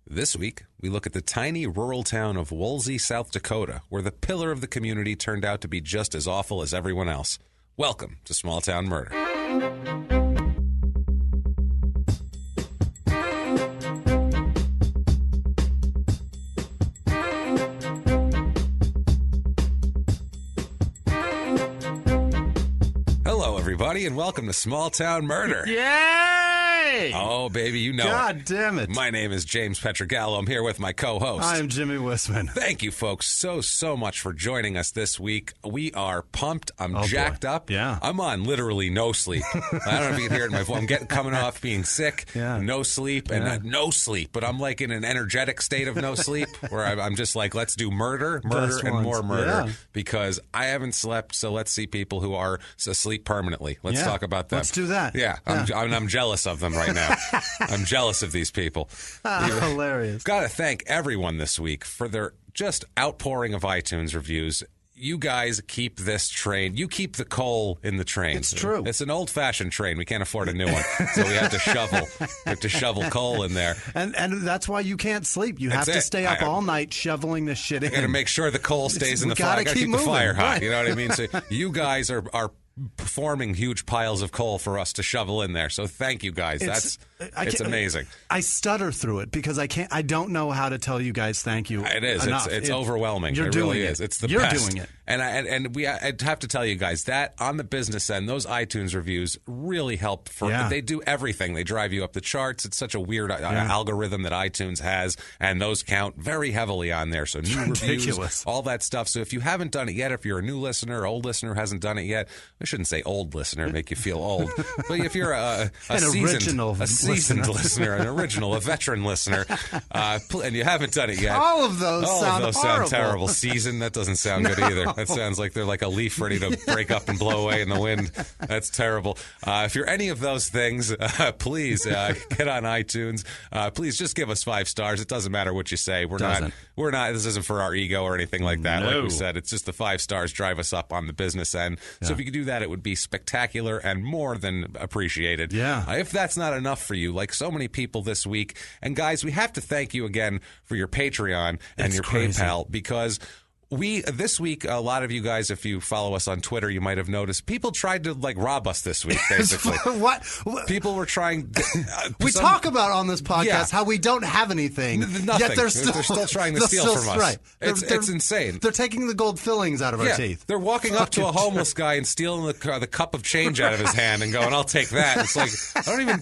This week, we look at the tiny rural town of Wolsey, South Dakota, where the pillar of the community turned out to be just as awful as everyone else. Welcome to Small Town Murder. Hello, everybody, and welcome to Small Town Murder. Yay! Oh, baby, you know God it. damn it. My name is James Pietragallo. I'm here with my co-host. I am Jimmy Whisman. Thank you, folks, so much for joining us this week. We are pumped. I'm jacked up. Yeah. I'm on literally no sleep. I don't know if you can hear it in my voice. I'm coming off being sick, no sleep, and not no sleep, but I'm like in an energetic state of no sleep where I'm just like, let's do murder, and more murder, because I haven't slept, so let's see people who are asleep permanently. Let's talk about them. Let's do that. Yeah. I'm jealous of them right now. I'm jealous of these people. Hilarious. Got to thank everyone this week for their just outpouring of iTunes reviews. You guys keep this train. You keep the coal in the train. It's true. It's an old-fashioned train. We can't afford a new one, so we have to shovel coal in there. And that's why you can't sleep. You have to stay up all night shoveling this shit in. Got to make sure the coal stays in the fire. Got to keep the fire hot. Right. You know what I mean? So you guys are performing huge piles of coal for us to shovel in there. So thank you guys. It's amazing. I stutter through it because I don't know how to tell you guys thank you. It is. Enough. It's overwhelming. You're it doing really it. Is. It's the You're best. Doing it. And I'd have to tell you guys that on the business end, those iTunes reviews really help. They do everything. They drive you up the charts. It's such a weird algorithm that iTunes has, and those count very heavily on there. So new reviews, all that stuff. So if you haven't done it yet, if you're a new listener, old listener who hasn't done it yet, I shouldn't say old listener, make you feel old. But if you're a seasoned listener, an original, a veteran listener, and you haven't done it yet, all of those sound terrible. Seasoned, that doesn't sound good either. That sounds like they're like a leaf ready to break up and blow away in the wind. That's terrible. If you're any of those things, please get on iTunes. Please just give us 5 stars. It doesn't matter what you say. We're not. This isn't for our ego or anything like that. No. Like we said, it's just the 5 stars drive us up on the business end. So if you could do that, it would be spectacular and more than appreciated. Yeah. If that's not enough for you, like so many people this week, and guys, we have to thank you again for your Patreon and your PayPal, because this week, a lot of you guys, if you follow us on Twitter, you might have noticed people tried to rob us this week, basically. What? People were trying. We talk about on this podcast how we don't have anything. Nothing. Yet they're still trying to steal from us. Right. It's insane. They're taking the gold fillings out of our teeth. They're walking up to a homeless guy and stealing the cup of change out of his hand and going, "I'll take that." It's like,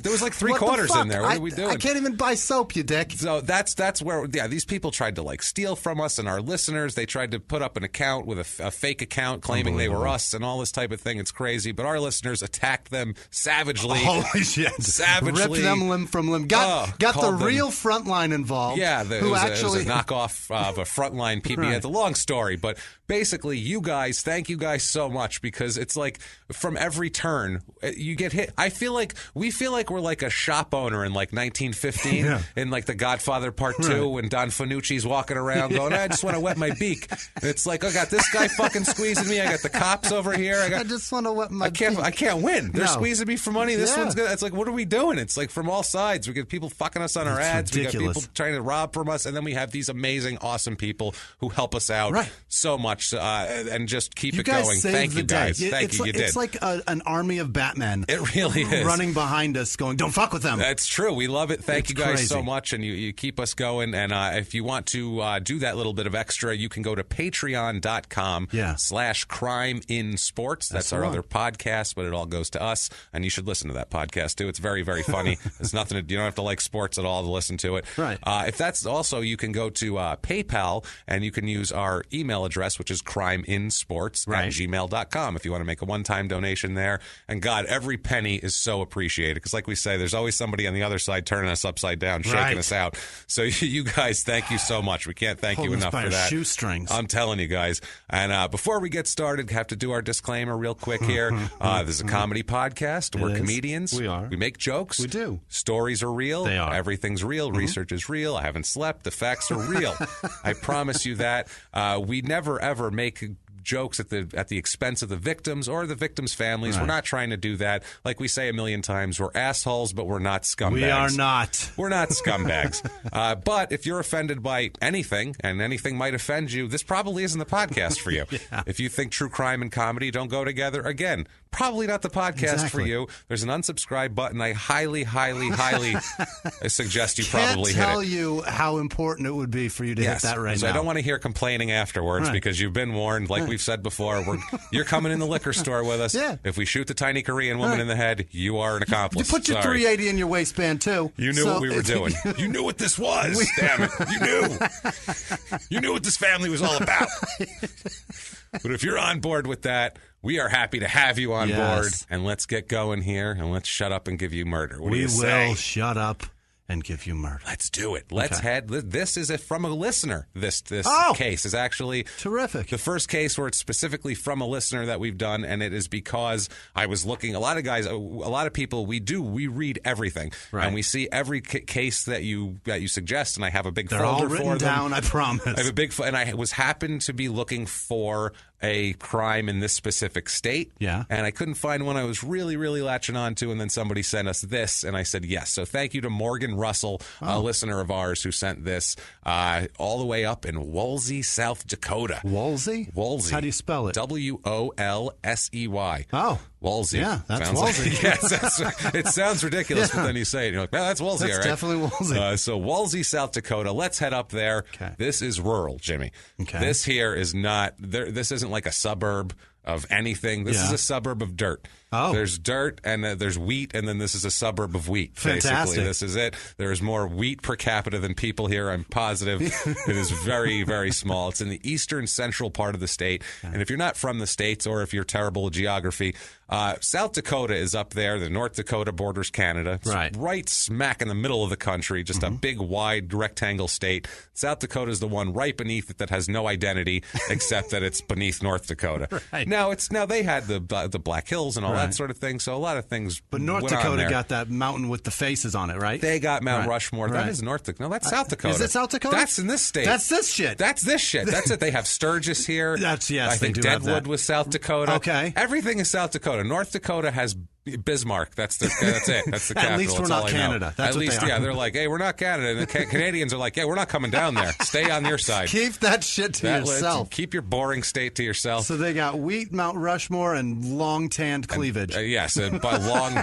there was like 3 quarters in there. What are we doing? I can't even buy soap, you dick. So that's where these people tried to steal from us and our listeners. They tried to put up an account with a fake account claiming they were us and all this type of thing. It's crazy. But our listeners attacked them savagely. Holy shit. Savagely. Ripped them limb from limb. Got the real Frontline involved. Yeah, it was a knockoff of a Frontline PBA. Right. It's a long story, but basically, thank you guys so much, because it's like from every turn you get hit. We feel like we're like a shop owner in 1915 in The Godfather Part 2 when Don Fanucci's walking around going, I just want to wet my beak. And it's like, I got this guy fucking squeezing me. I got the cops over here. I just want to wet my beak. I can't win. They're squeezing me for money. This one's good. It's like, what are we doing? It's like from all sides. We get people fucking us on our ads. Ridiculous. We got people trying to rob from us. And then we have these amazing, awesome people who help us out so much and just keep it going. Thank you, guys. Thank you. You did. It's like an army of Batmen. It really is. Running behind us going, don't fuck with them. That's true. We love it. Thank you guys so much. And you keep us going. And if you want to do that little bit of extra, you can go to patreon.com/crimeinsports. That's our other podcast, but it all goes to us. And you should listen to that podcast, too. It's very, very funny. There's nothing you don't have to like sports at all to listen to it. Right. If that's also, you can go to PayPal and you can use our email address, which is crimeinsports@gmail.com if you want to make a one-time donation there. And God, every penny is so appreciated, because like we say, there's always somebody on the other side turning us upside down, shaking us out. So you guys, thank you so much. We can't thank you enough for that. Shoestrings. I'm telling you guys. And before we get started, have to do our disclaimer real quick here. This is a comedy podcast. We're comedians. We are. We make jokes. We do. Stories are real. They are. Everything's real. Research is real. I haven't slept. The facts are real. I promise you that. We never, ever make jokes at the expense of the victims or the victims' families. We're not trying to do that. Like we say a million times, we're assholes, but we're not scumbags. We are not. We're not scumbags. But if you're offended by anything, and anything might offend you, this probably isn't the podcast for you. If you think true crime and comedy don't go together, again, probably not the podcast for you. There's an unsubscribe button. I highly, highly, highly suggest you probably hit it. Can't tell you how important it would be for you to hit that right now. So I don't want to hear complaining afterwards because you've been warned. Like we've said before, you're coming in the liquor store with us. If we shoot the tiny Korean woman in the head, you are an accomplice. You put your 380 in your waistband, too. You knew what we were doing. You knew what this was. Damn it. You knew. You knew what this family was all about. But if you're on board with that, we are happy to have you on board. And let's get going here, and let's shut up and give you murder. What do you say? We will shut up and give you murder. Let's do it. Let's head. This is from a listener. This case is actually terrific. The first case where it's specifically from a listener that we've done, and it is because I was looking. A lot of people, we read everything, and we see every case that you suggest, and I have a big folder all for written them. Down, I promise. I have a big, and I happened to be looking for a crime in this specific state. And I couldn't find one I was really, really latching on to, and then somebody sent us this, and I said yes. So thank you to Morgan Russell, a listener of ours who sent this all the way up in Wolsey, South Dakota. Wolsey? Wolsey. How do you spell it? Wolsey. Oh. Wolsey. Yeah, that's Wolsey. It sounds ridiculous, but then you say it, you're like, that's Wolsey, that's all right? Definitely Wolsey. So Wolsey, South Dakota. Let's head up there. Okay. This is rural, Jimmy. Okay. This here is not, this isn't like a suburb of anything. This is a suburb of dirt. Oh. There's dirt, and there's wheat, and then this is a suburb of wheat. Fantastic. Basically, this is it. There is more wheat per capita than people here, I'm positive. It is very, very small. It's in the eastern central part of the state. And if you're not from the States, or if you're terrible at geography, South Dakota is up there. The North Dakota borders Canada. It's right smack in the middle of the country, just a big, wide, rectangle state. South Dakota is the one right beneath it that has no identity except that it's beneath North Dakota. Now they had the Black Hills and all that sort of thing, so a lot of things. But North Dakota got that mountain with the faces on it, right? They got Mount Rushmore. That is North Dakota. No, that's South Dakota. Is it South Dakota? That's in this state. That's this shit. That's this shit. That's it. They have Sturgis here. I think Deadwood was South Dakota. Okay. Everything is South Dakota. North Dakota has Bismarck. That's it. That's the capital. At least we're not Canada. That's At least, they are. They're like, hey, we're not Canada. And the Canadians are like, yeah, we're not coming down there. Stay on your side. Keep that shit to yourself. Keep your boring state to yourself. So they got wheat, Mount Rushmore, and long tanned cleavage. Yes, long tan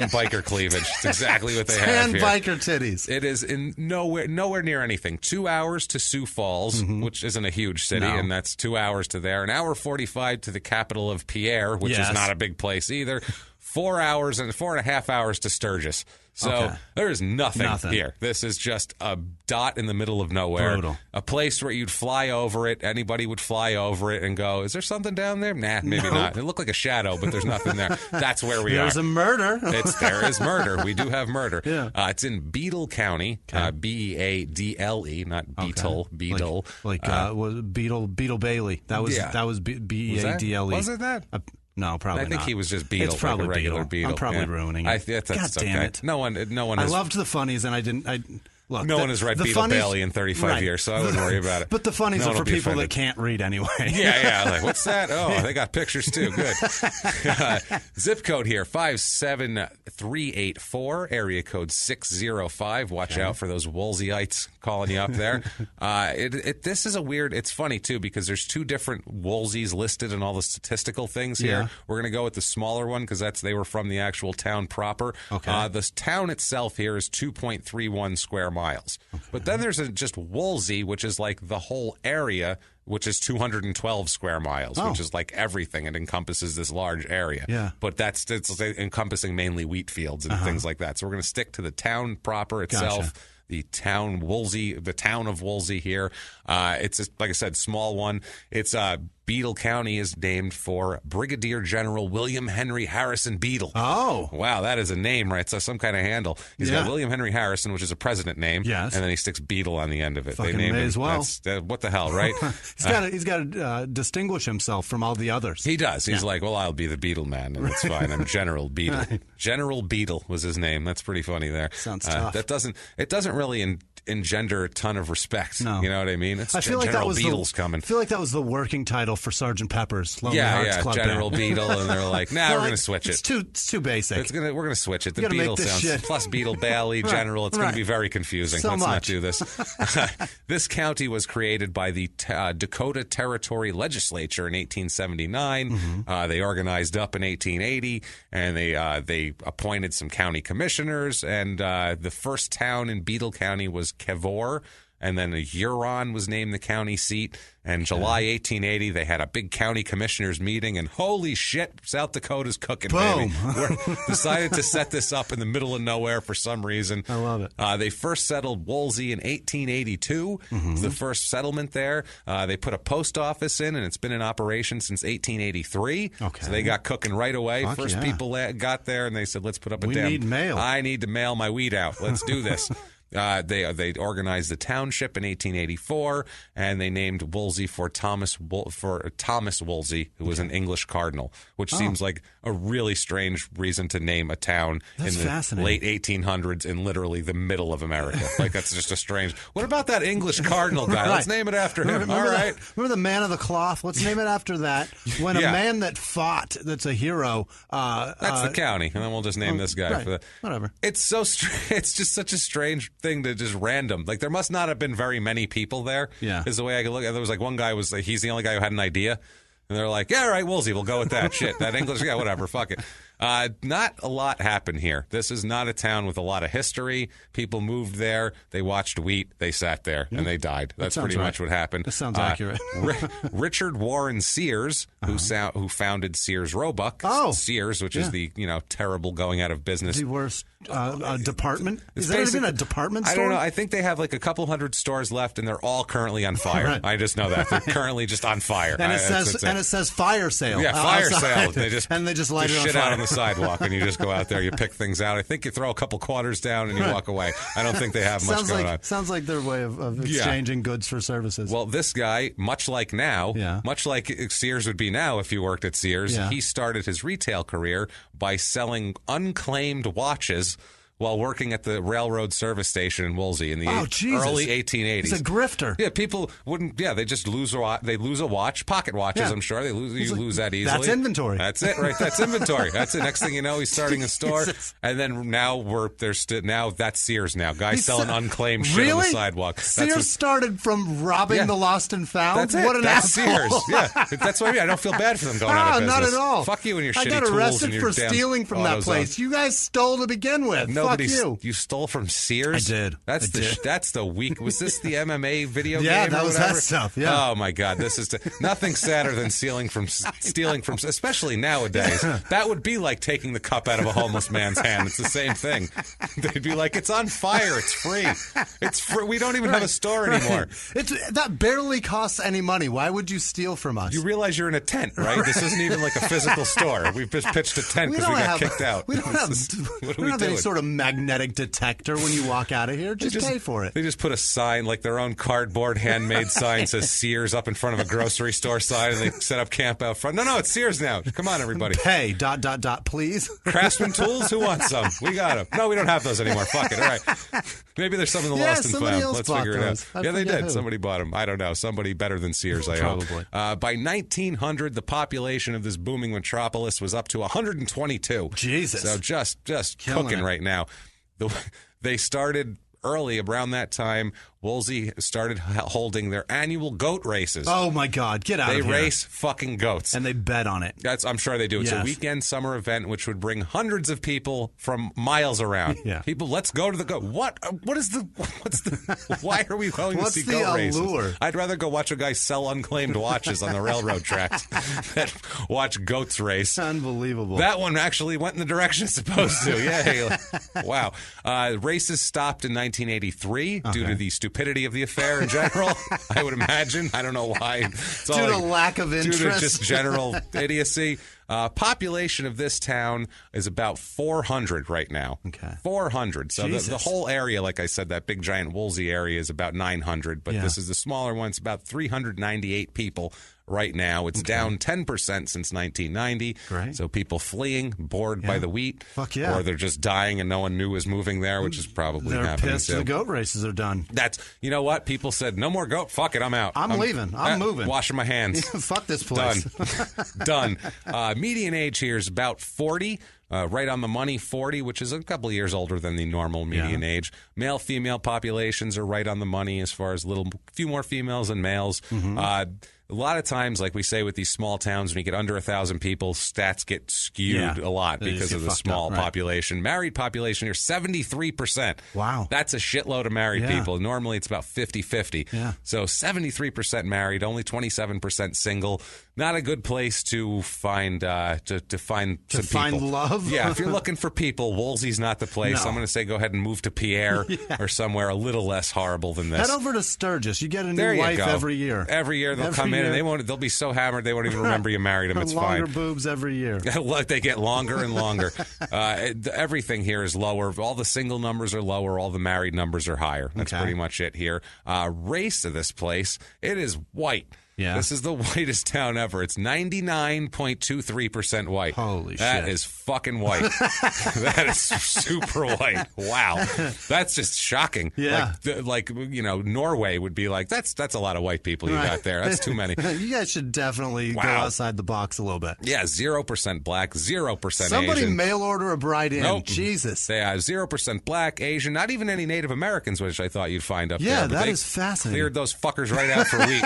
biker cleavage. It's exactly what they have Tan here. biker titties. It is in nowhere near anything. 2 hours to Sioux Falls, which isn't a huge city, and that's 2 hours to there. An hour 45 to the capital of Pierre, which is not a big place either. 4 hours and 4.5 hours to Sturgis. So there is nothing here. This is just a dot in the middle of nowhere. Brutal. A place where you'd fly over it. Anybody would fly over it and go, is there something down there? Nah, maybe not. It looked like a shadow, but there's nothing there. That's where we are. There's a murder. There is murder. We do have murder. Yeah. It's in Beadle County. Beadle, not Beetle. Beadle. Was Beetle Bailey. That was Beadle. Was it that? No, probably not. I think he was just Beetle, it's probably like a regular Beetle. I'm probably ruining it. God damn it! No one. I loved the funnies, and I didn't. Look, no one has read Beetle Bailey in 35 years, so I wouldn't worry about it. But the funnies are for people that can't read anyway. Yeah. Like, what's that? Oh, they got pictures too. Good. Zip code here, 57384, area code 605. Watch out for those Wolseyites calling you up there. This is it's funny too, because there's two different Wolseys listed in all the statistical things here. We're going to go with the smaller one because they were from the actual town proper. Okay. The town itself here is 2.31 square miles. But then there's just Wolsey, which is like the whole area, which is 212 square miles, which is like everything. It encompasses this large area. Yeah. But it's encompassing mainly wheat fields and things like that. So we're going to stick to the town proper itself. Gotcha. The town of Wolsey here. It's like I said, small one. It's Beadle County is named for Brigadier General William Henry Harrison Beadle. Oh. Wow, that is a name, right? So some kind of handle. He's got William Henry Harrison, which is a president name. Yes. And then he sticks Beadle on the end of it. Fucking they named may him. as well. What the hell, right? He's got to distinguish himself from all the others. He does. He's like, well, I'll be the Beadle man, and it's fine. I'm General Beadle. Right. General Beadle was his name. That's pretty funny there. Sounds tough. It doesn't really engender a ton of respect. No. You know what I mean? It's I feel like General that was Beetle's coming. I feel like that was the working title for Sgt. Pepper's Lonely Hearts Club General Band. Beetle, and they're like, we're going to switch it. It's too basic. We're going to switch it. The gotta Beetle make this sounds shit. plus Beetle Bailey General. It's going to be very confusing. So Let's much. not do this. This county was created by the Dakota Territory Legislature in 1879. They organized up in 1880, and they appointed some county commissioners. And the first town in Beetle County was Cavour. And then Huron was named the county seat. And July 1880, they had a big county commissioners meeting. And holy shit, South Dakota's cooking, baby. We decided to set this up in the middle of nowhere for some reason. I love it. They first settled Wolsey in 1882. It was the first settlement there. They put a post office in, and it's been in operation since 1883. Okay. So they got cooking right away. Fuck First yeah. people got there, and they said, let's put up a We damn... need mail. I need to mail my wheat out. Let's do this. They organized the township in 1884, and they named Wolsey for Thomas Wolsey, who was an English cardinal, which seems like a really strange reason to name a town in the late 1800s in literally the middle of America. Like, that's just a strange... What about that English cardinal guy? Let's name it after him. All right. Remember the man of the cloth? Let's name it after that. When a man that fought, that's a hero... that's the county, and then we'll just name this guy for that. Whatever. It's so it's just such a strange thing to just random. Like, there must not have been very many people there. Yeah. Is the way I could look at it. There was like one guy he's the only guy who had an idea. And they're like, yeah, all right, Wolsey, we'll go with that. Shit, that English, yeah, whatever, fuck it. Not a lot happened here. This is not a town with a lot of history. People moved there. They watched wheat. They sat there, and they died. That's pretty much what happened. That sounds accurate. Richard Warren Sears, who founded Sears Roebuck. Sears, which is the terrible going out of business. The worst department? Is that even a department store? I don't know. I think they have like a couple hundred stores left, and they're all currently on fire. Right. I just know that. They're currently just on fire. And it says fire sale. Yeah, fire sale. They just light it on shit fire. out on the sidewalk, and you just go out there, you pick things out. I think you throw a couple quarters down and you walk away. I don't think they have much going on. Sounds like their way of exchanging goods for services. Well, this guy, much like Sears would be now if you worked at Sears, he started his retail career by selling unclaimed watches while working at the railroad service station in Wolsey in the early 1880s. He's a grifter. Yeah, people wouldn't. Yeah, they just lose a watch, pocket watches. I'm sure you lose that easily. That's inventory. That's it, right? That's inventory. That's it. Next thing you know, he's starting a store, and then now that's Sears now. Guys selling unclaimed shit on the sidewalk. Sears started from robbing the lost and found. That's it. What an that's asshole. Sears. Yeah, that's what I mean. I don't feel bad for them going out of business. Not at all. Fuck you and your shitty tools. I got arrested and your for stealing from that place. You guys stole to begin with. Fuck you. You stole from Sears? I did. That's the weak. Was this the MMA video game? Yeah, that was that stuff. Yeah. Oh my God, this is nothing sadder than stealing from, especially nowadays. That would be like taking the cup out of a homeless man's hand. It's the same thing. They'd be like, it's on fire. It's free. It's free. We don't even have a store anymore. That barely costs any money. Why would you steal from us? You realize you're in a tent, right? This isn't even like a physical store. We've just pitched a tent because we got kicked out. We don't have any sort of magnetic detector when you walk out of here. Just pay for it. They just put a sign, like their own cardboard handmade sign, says Sears up in front of a grocery store sign, and they set up camp out front. No, it's Sears now. Come on, everybody. Pay, ... please. Craftsman tools? Who wants some? We got them. No, we don't have those anymore. Fuck it. All right. Maybe there's some in the lost and found. Let's figure it out. Yeah, they did. Somebody bought them. I don't know. Somebody better than Sears, I hope. Probably. By 1900, the population of this booming metropolis was up to 122. Jesus. So just cooking right now. They started early around that time. Wolsey started holding their annual goat races. Oh, my God. Get out of here. They race fucking goats. And they bet on it. I'm sure they do. It's a weekend summer event which would bring hundreds of people from miles around. Yeah. People, let's go to the goat. Why are we going to see goat races? What's the allure? I'd rather go watch a guy sell unclaimed watches on the railroad tracks than watch goats race. Unbelievable. That one actually went in the direction it's supposed to. Yay. Wow. Races stopped in 1983 due to the stupidity of the affair in general, I would imagine. I don't know why. Due to lack of interest. Due to just general idiocy. Population of this town is about 400 right now. Okay. 400. So the whole area, like I said, that big giant Wolsey area is about 900, but this is the smaller one. It's about 398 people right now. It's down 10% since 1990. Great. So people fleeing, bored by the wheat. Fuck yeah. Or they're just dying and no one knew was moving there, which is probably They're happening pissed too. the goat races are done. You know what? People said, no more goat. Fuck it, I'm out. I'm leaving. I'm moving. Washing my hands. Fuck this place. Done. Median age here is about 40. Right on the money, 40, which is a couple of years older than the normal median age. Male-female populations are right on the money as far as few more females than males. A lot of times, like we say with these small towns, when you get under 1,000 people, stats get skewed a lot because of the small population. Married population here, 73%. Wow. That's a shitload of married people. Normally, it's about 50-50. Yeah. So 73% married, only 27% single. Not a good place to find find love. Yeah, if you're looking for people, Wolsey's not the place. No. I'm going to say go ahead and move to Pierre or somewhere a little less horrible than this. Head over to Sturgis. You get a new wife every year. Every year they'll come in and they'll be so hammered they won't even remember you married them. It's longer fine. boobs every year. They get longer and longer. Everything here is lower. All the single numbers are lower. All the married numbers are higher. That's pretty much it here. Race of this place, it is white. Yeah. This is the whitest town ever. It's 99.23% white. Holy shit. That is fucking white. That is super white. Wow. That's just shocking. Yeah. Like Norway would be like, that's a lot of white people you got there. That's too many. You guys should definitely go outside the box a little bit. Yeah, 0% black, 0% Somebody Asian. mail order a bride in. Nope. Jesus. They have 0% black, Asian, not even any Native Americans, which I thought you'd find up there. Yeah, But that they is fascinating. Cleared those fuckers right out for wheat.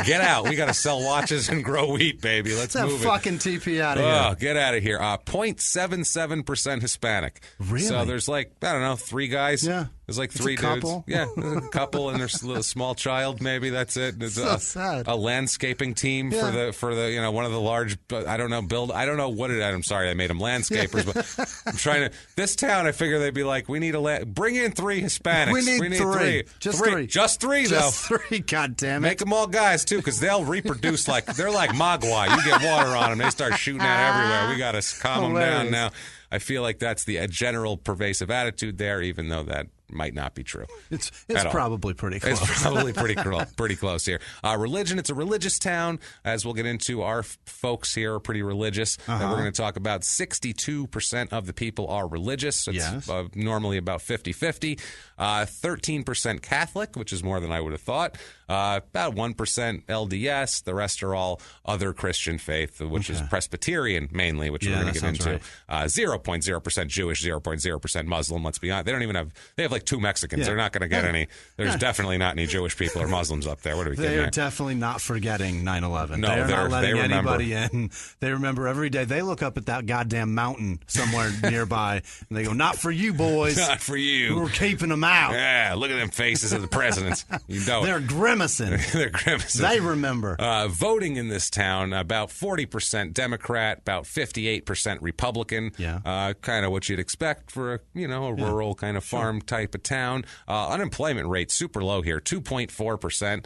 Get out. We got to sell watches and grow wheat, baby. Let's move it. Fucking TP out of here. Get out of here. 0.77% Hispanic. Really? So there's 3 guys. Yeah. There's It's 3 a dudes. couple. Yeah, there's a couple, and there's a small child. Maybe that's it. There's So sad. a landscaping team for the one of the large. I don't know what it. I'm sorry, I made them landscapers, but I'm trying to. This town, I figure they'd be like, we need bring in 3 Hispanics. We need 3. Just 3. Just 3 though. Just 3. God damn it. Make them all guys too, because they'll reproduce they're like Mogwai. You get water on them, they start shooting out everywhere. We got to calm them down now. I feel like that's the general pervasive attitude there, even though that might not be true. It's probably pretty close. It's probably pretty close here. Religion, it's a religious town. As we'll get into, our folks here are pretty religious. We're going to talk about 62% of the people are religious. It's normally about 50-50. 13% Catholic, which is more than I would have thought. About 1% LDS. The rest are all other Christian faith, which is Presbyterian mainly, which we're going to get into. Right. 0.0% Jewish, 0.0% Muslim. Let's be honest. They have 2 Mexicans. They're not going to get any. There's definitely not any Jewish people or Muslims up there. What are we kidding? They're definitely not forgetting 9/11. No, they're not letting remember. anybody in. They remember every day. They look up at that goddamn mountain somewhere nearby, and they go, "Not for you, boys. Not for you. We're keeping them out." Yeah, look at them faces of the presidents. You know They're grimacing. They're grimacing. They remember. Voting in this town, about 40% Democrat, about 58% Republican. Yeah. Kind of what you'd expect for a rural kind of farm type of town. Unemployment rate super low here, 2.4%.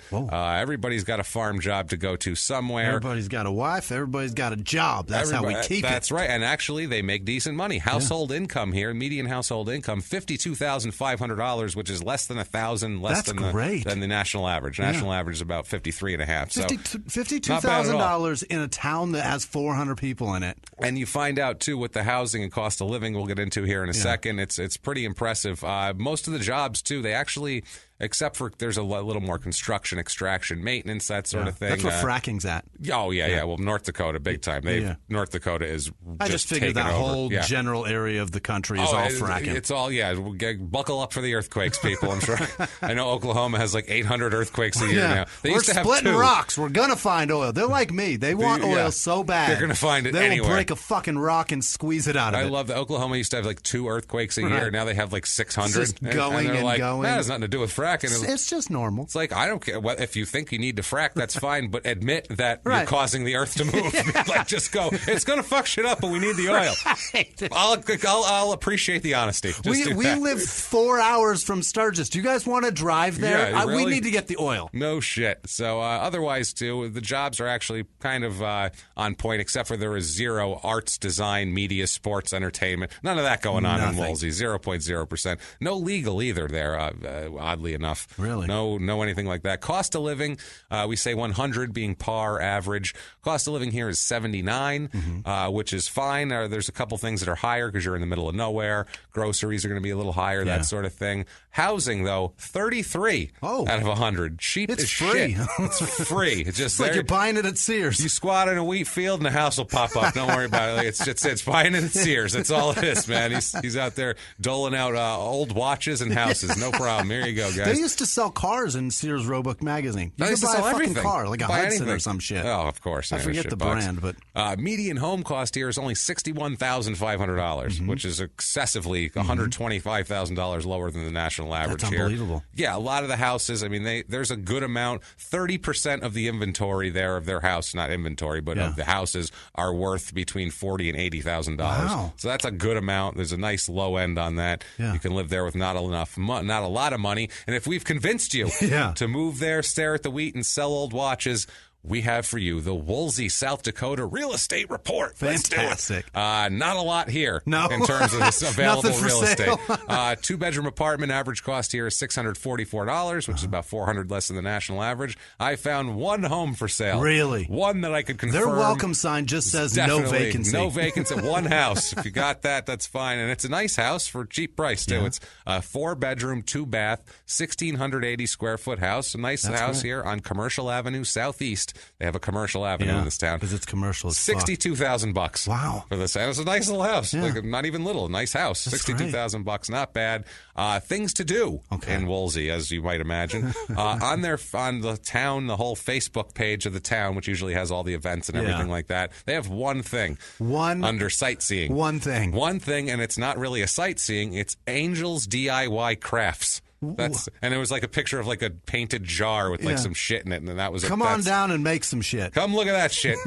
Everybody's got a farm job to go to somewhere. Everybody's got a wife. Everybody's got a job. That's how we keep it. That's right. And actually, they make decent money. Household income here, median household income, $52,500, which is less than $1,000 less than the national average. National average is about 53.5. So $52,000 in a town that has 400 people in it. And you find out too with the housing and cost of living we'll get into here in a second. It's pretty impressive. Most of the jobs too, they actually, except for there's a little more construction, extraction, maintenance, that sort of thing. That's where fracking's at. Oh yeah. Well, North Dakota, big time. North Dakota is. I just figured that whole general area of the country is all fracking. It's all buckle up for the earthquakes, people. I'm sure. I know Oklahoma has 800 earthquakes a year now. We're splitting rocks. We're gonna find oil. They're like me. They want oil so bad. They're gonna find it anywhere. They will break a fucking rock and squeeze it out of it. I love that Oklahoma used to have 2 earthquakes a year. Now they have 600. It's just going and they're going. That has nothing to do with fracking. fracking. It's just normal. It's like, I don't care. Well, if you think you need to frack, that's fine, but admit that you're causing the earth to move. Like, just go, it's going to fuck shit up, but we need the oil. I'll appreciate the honesty. We live 4 hours from Sturgis. Do you guys want to drive there? Yeah, really? We need to get the oil. No shit. So otherwise, too, the jobs are actually kind of on point, except for there is zero arts, design, media, sports, entertainment. None of that going on in Wolsey. 0.0%. No legal either there, oddly enough. Really? No anything like that. Cost of living, we say 100 being par average. Cost of living here is 79, which is fine. There's a couple things that are higher because you're in the middle of nowhere. Groceries are going to be a little higher, that sort of thing. Housing, though, 33 out of 100. Cheap as free. Shit. It's free. It's just like you're buying it at Sears. You squat in a wheat field and a house will pop up. Don't worry about it. It's buying it at Sears. That's all it is, man. He's out there doling out old watches and houses. No problem. Here you go, guys. They used to sell cars in Sears Roebuck magazine. You could buy a fucking car, like a Hudson or some shit. Oh, of course. I forget the brand, but median home cost here is only $61,500, which is excessively $125,000 lower than the national average. That's unbelievable. Yeah, a lot of the houses, I mean, there's a good amount, 30% of the inventory there of their house, not inventory, but of the houses are worth between $40,000 and $80,000. Wow. So that's a good amount. There's a nice low end on that. Yeah. You can live there with not a lot of money. And if we've convinced you to move there, stare at the wheat, and sell old watches, we have for you the Wolsey, South Dakota Real Estate Report. Fantastic. Not a lot here in terms of this available real estate. 2-bedroom apartment, average cost here is $644, which is about $400 less than the national average. I found one home for sale. Really? One that I could confirm. Their welcome sign just says no vacancy. No vacancy. One house. If you got that, that's fine. And it's a nice house for a cheap price, too. It's a 4-bedroom, 2-bath, 1,680 square foot house. A nice house here on Commercial Avenue Southeast. They have a commercial avenue in this town. Because it's commercial as $62,000. Wow. For this. And it's a nice little house. Yeah. Like, not even little. Nice house. $62,000. Not bad. Things to do in Wolsey, as you might imagine. On the town, the whole Facebook page of the town, which usually has all the events and everything like that, they have one thing. Under sightseeing. One thing. One thing, and it's not really a sightseeing. It's Angels DIY Crafts. And it was like a picture of like a painted jar with like some shit in it, and then that was Come on down and make some shit. Come look at that shit.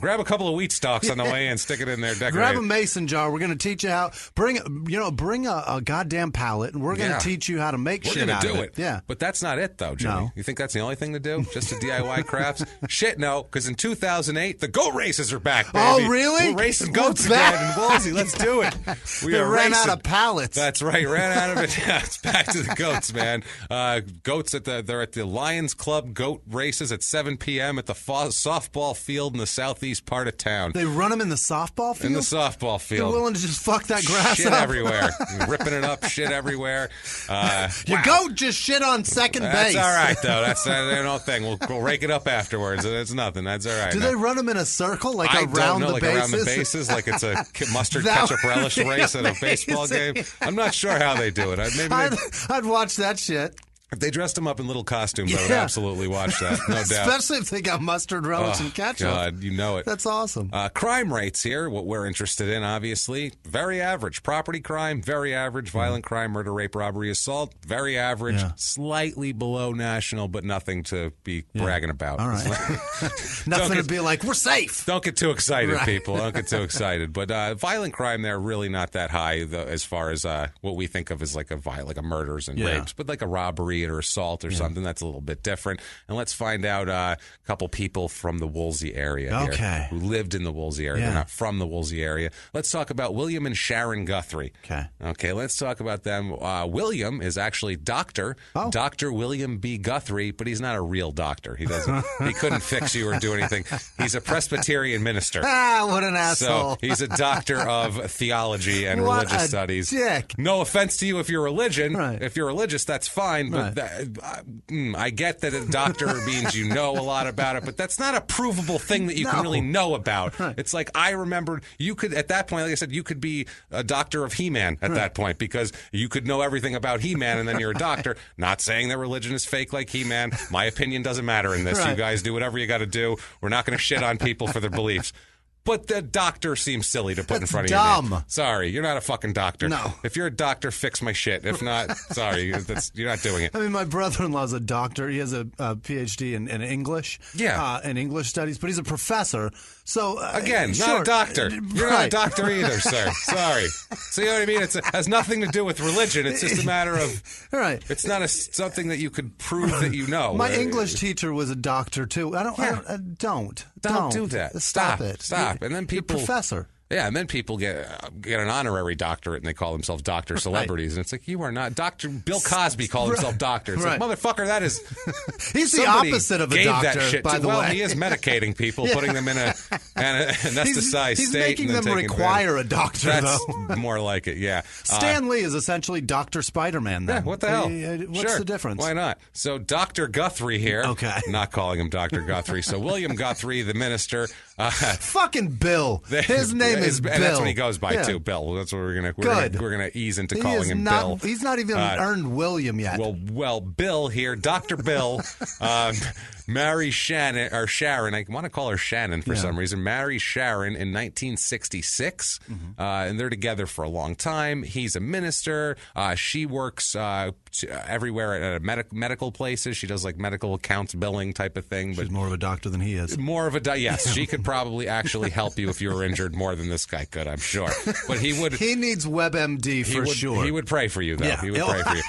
Grab a couple of wheat stalks on the way in, stick it in there, decorate. Grab a mason jar. We're going to teach you how. Bring a goddamn pallet, and we're going to teach you how to make shit out of it. We're going to do it. Yeah, but that's not it though, Jimmy. No. You think that's the only thing to do? Just to DIY crafts? Shit, no. Because in 2008, the goat races are back, baby. Oh, really? We're racing goats again in Wolsey. Let's do it. We ran out of pallets. That's right. Ran out of it. Yeah, it's back to the goats, man. Goats they're at the Lions Club goat races at 7 p.m. at the softball field in the southeast part of town. They run them in the softball field? In the softball field. They're willing to just fuck that grass shit up? Everywhere. Ripping it up, shit everywhere. Your goat just shit on second base. That's all right, though. That's no thing. We'll rake it up afterwards. It's nothing. That's all right. Do they run them in a circle, like I around don't know, the bases? Around the bases, like it's a mustard ketchup relish race at a baseball game. I'm not sure how they do it. I'd watch that shit. If they dressed them up in little costumes, I would absolutely watch that, no doubt. Especially if they got mustard relish and ketchup. God, you know it. That's awesome. Crime rates here, what we're interested in, obviously, very average. Property crime, very average. Violent crime, murder, rape, robbery, assault, very average. Slightly below national, but nothing to be bragging about. All right. Nothing to be like, we're safe. Don't get too excited, people. Don't get too excited. But violent crime there, really not that high as far as what we think of as like a murders and rapes. But like a robbery or assault or something, that's a little bit different. And let's find out a couple people from the Wolsey area here who lived in the Wolsey area. They're not from the Wolsey area. Let's talk about William and Sharon Guthrie. Okay, let's talk about them. William is actually Dr. William B. Guthrie, but he's not a real doctor. He couldn't fix you or do anything. He's a Presbyterian minister. What an asshole. So he's a doctor of theology and religious studies. Dick. No offense to you if you're if you're religious, that's fine, but I get that a doctor means you know a lot about it, but that's not a provable thing that you can really know about. It's like, I remember you could, at that point, like I said, you could be a doctor of He-Man at that point, because you could know everything about He-Man and then you're a doctor. Not saying that religion is fake like He-Man. My opinion doesn't matter in this. You guys do whatever you got to do. We're not going to shit on people for their beliefs. But the doctor seems silly to put in front dumb. of you. Sorry, you're not a fucking doctor. No. If you're a doctor, fix my shit. If not, sorry, you're not doing it. I mean, my brother-in-law's a doctor. He has a PhD in English. Yeah. In English studies, but he's a professor. So again, not a doctor. You're not a doctor either, sir. Sorry. So you know what I mean? It has nothing to do with religion. It's just a matter of It's not something that you could prove that you know. My English teacher was a doctor too. Don't do that. Stop it. Stop. And then people, professor. Yeah, and then people get an honorary doctorate and they call themselves doctor celebrities, and it's like, you are not Dr. Bill Cosby called himself doctor. It's like, motherfucker, that is he's the opposite of a doctor. That shit by the way, he is medicating people, putting them in an anesthetized he's state. He's making them require a doctor. That's though. more like it. Yeah, Stan Lee is essentially Dr. Spider-Man. Then what the hell? What's the difference? Why not? So Dr. Guthrie here. Okay, not calling him Dr. Guthrie. So William Guthrie, the minister. Fucking Bill. His name is Bill. And that's what he goes by too, Bill. That's what we're gonna ease into calling him Bill. He's not even earned William yet. Well, Bill here, Dr. Bill, marries Sharon. I want to call her Shannon for some reason. Marries Sharon in 1966, and they're together for a long time. He's a minister. She works everywhere at medical places. She does like medical accounts, billing type of thing. But she's more of a doctor than he is. More of a yes. She could probably actually help you if you were injured more than this guy could, I'm sure. But he would. He needs WebMD for sure. He would pray for you, though. Yeah. He would pray for you.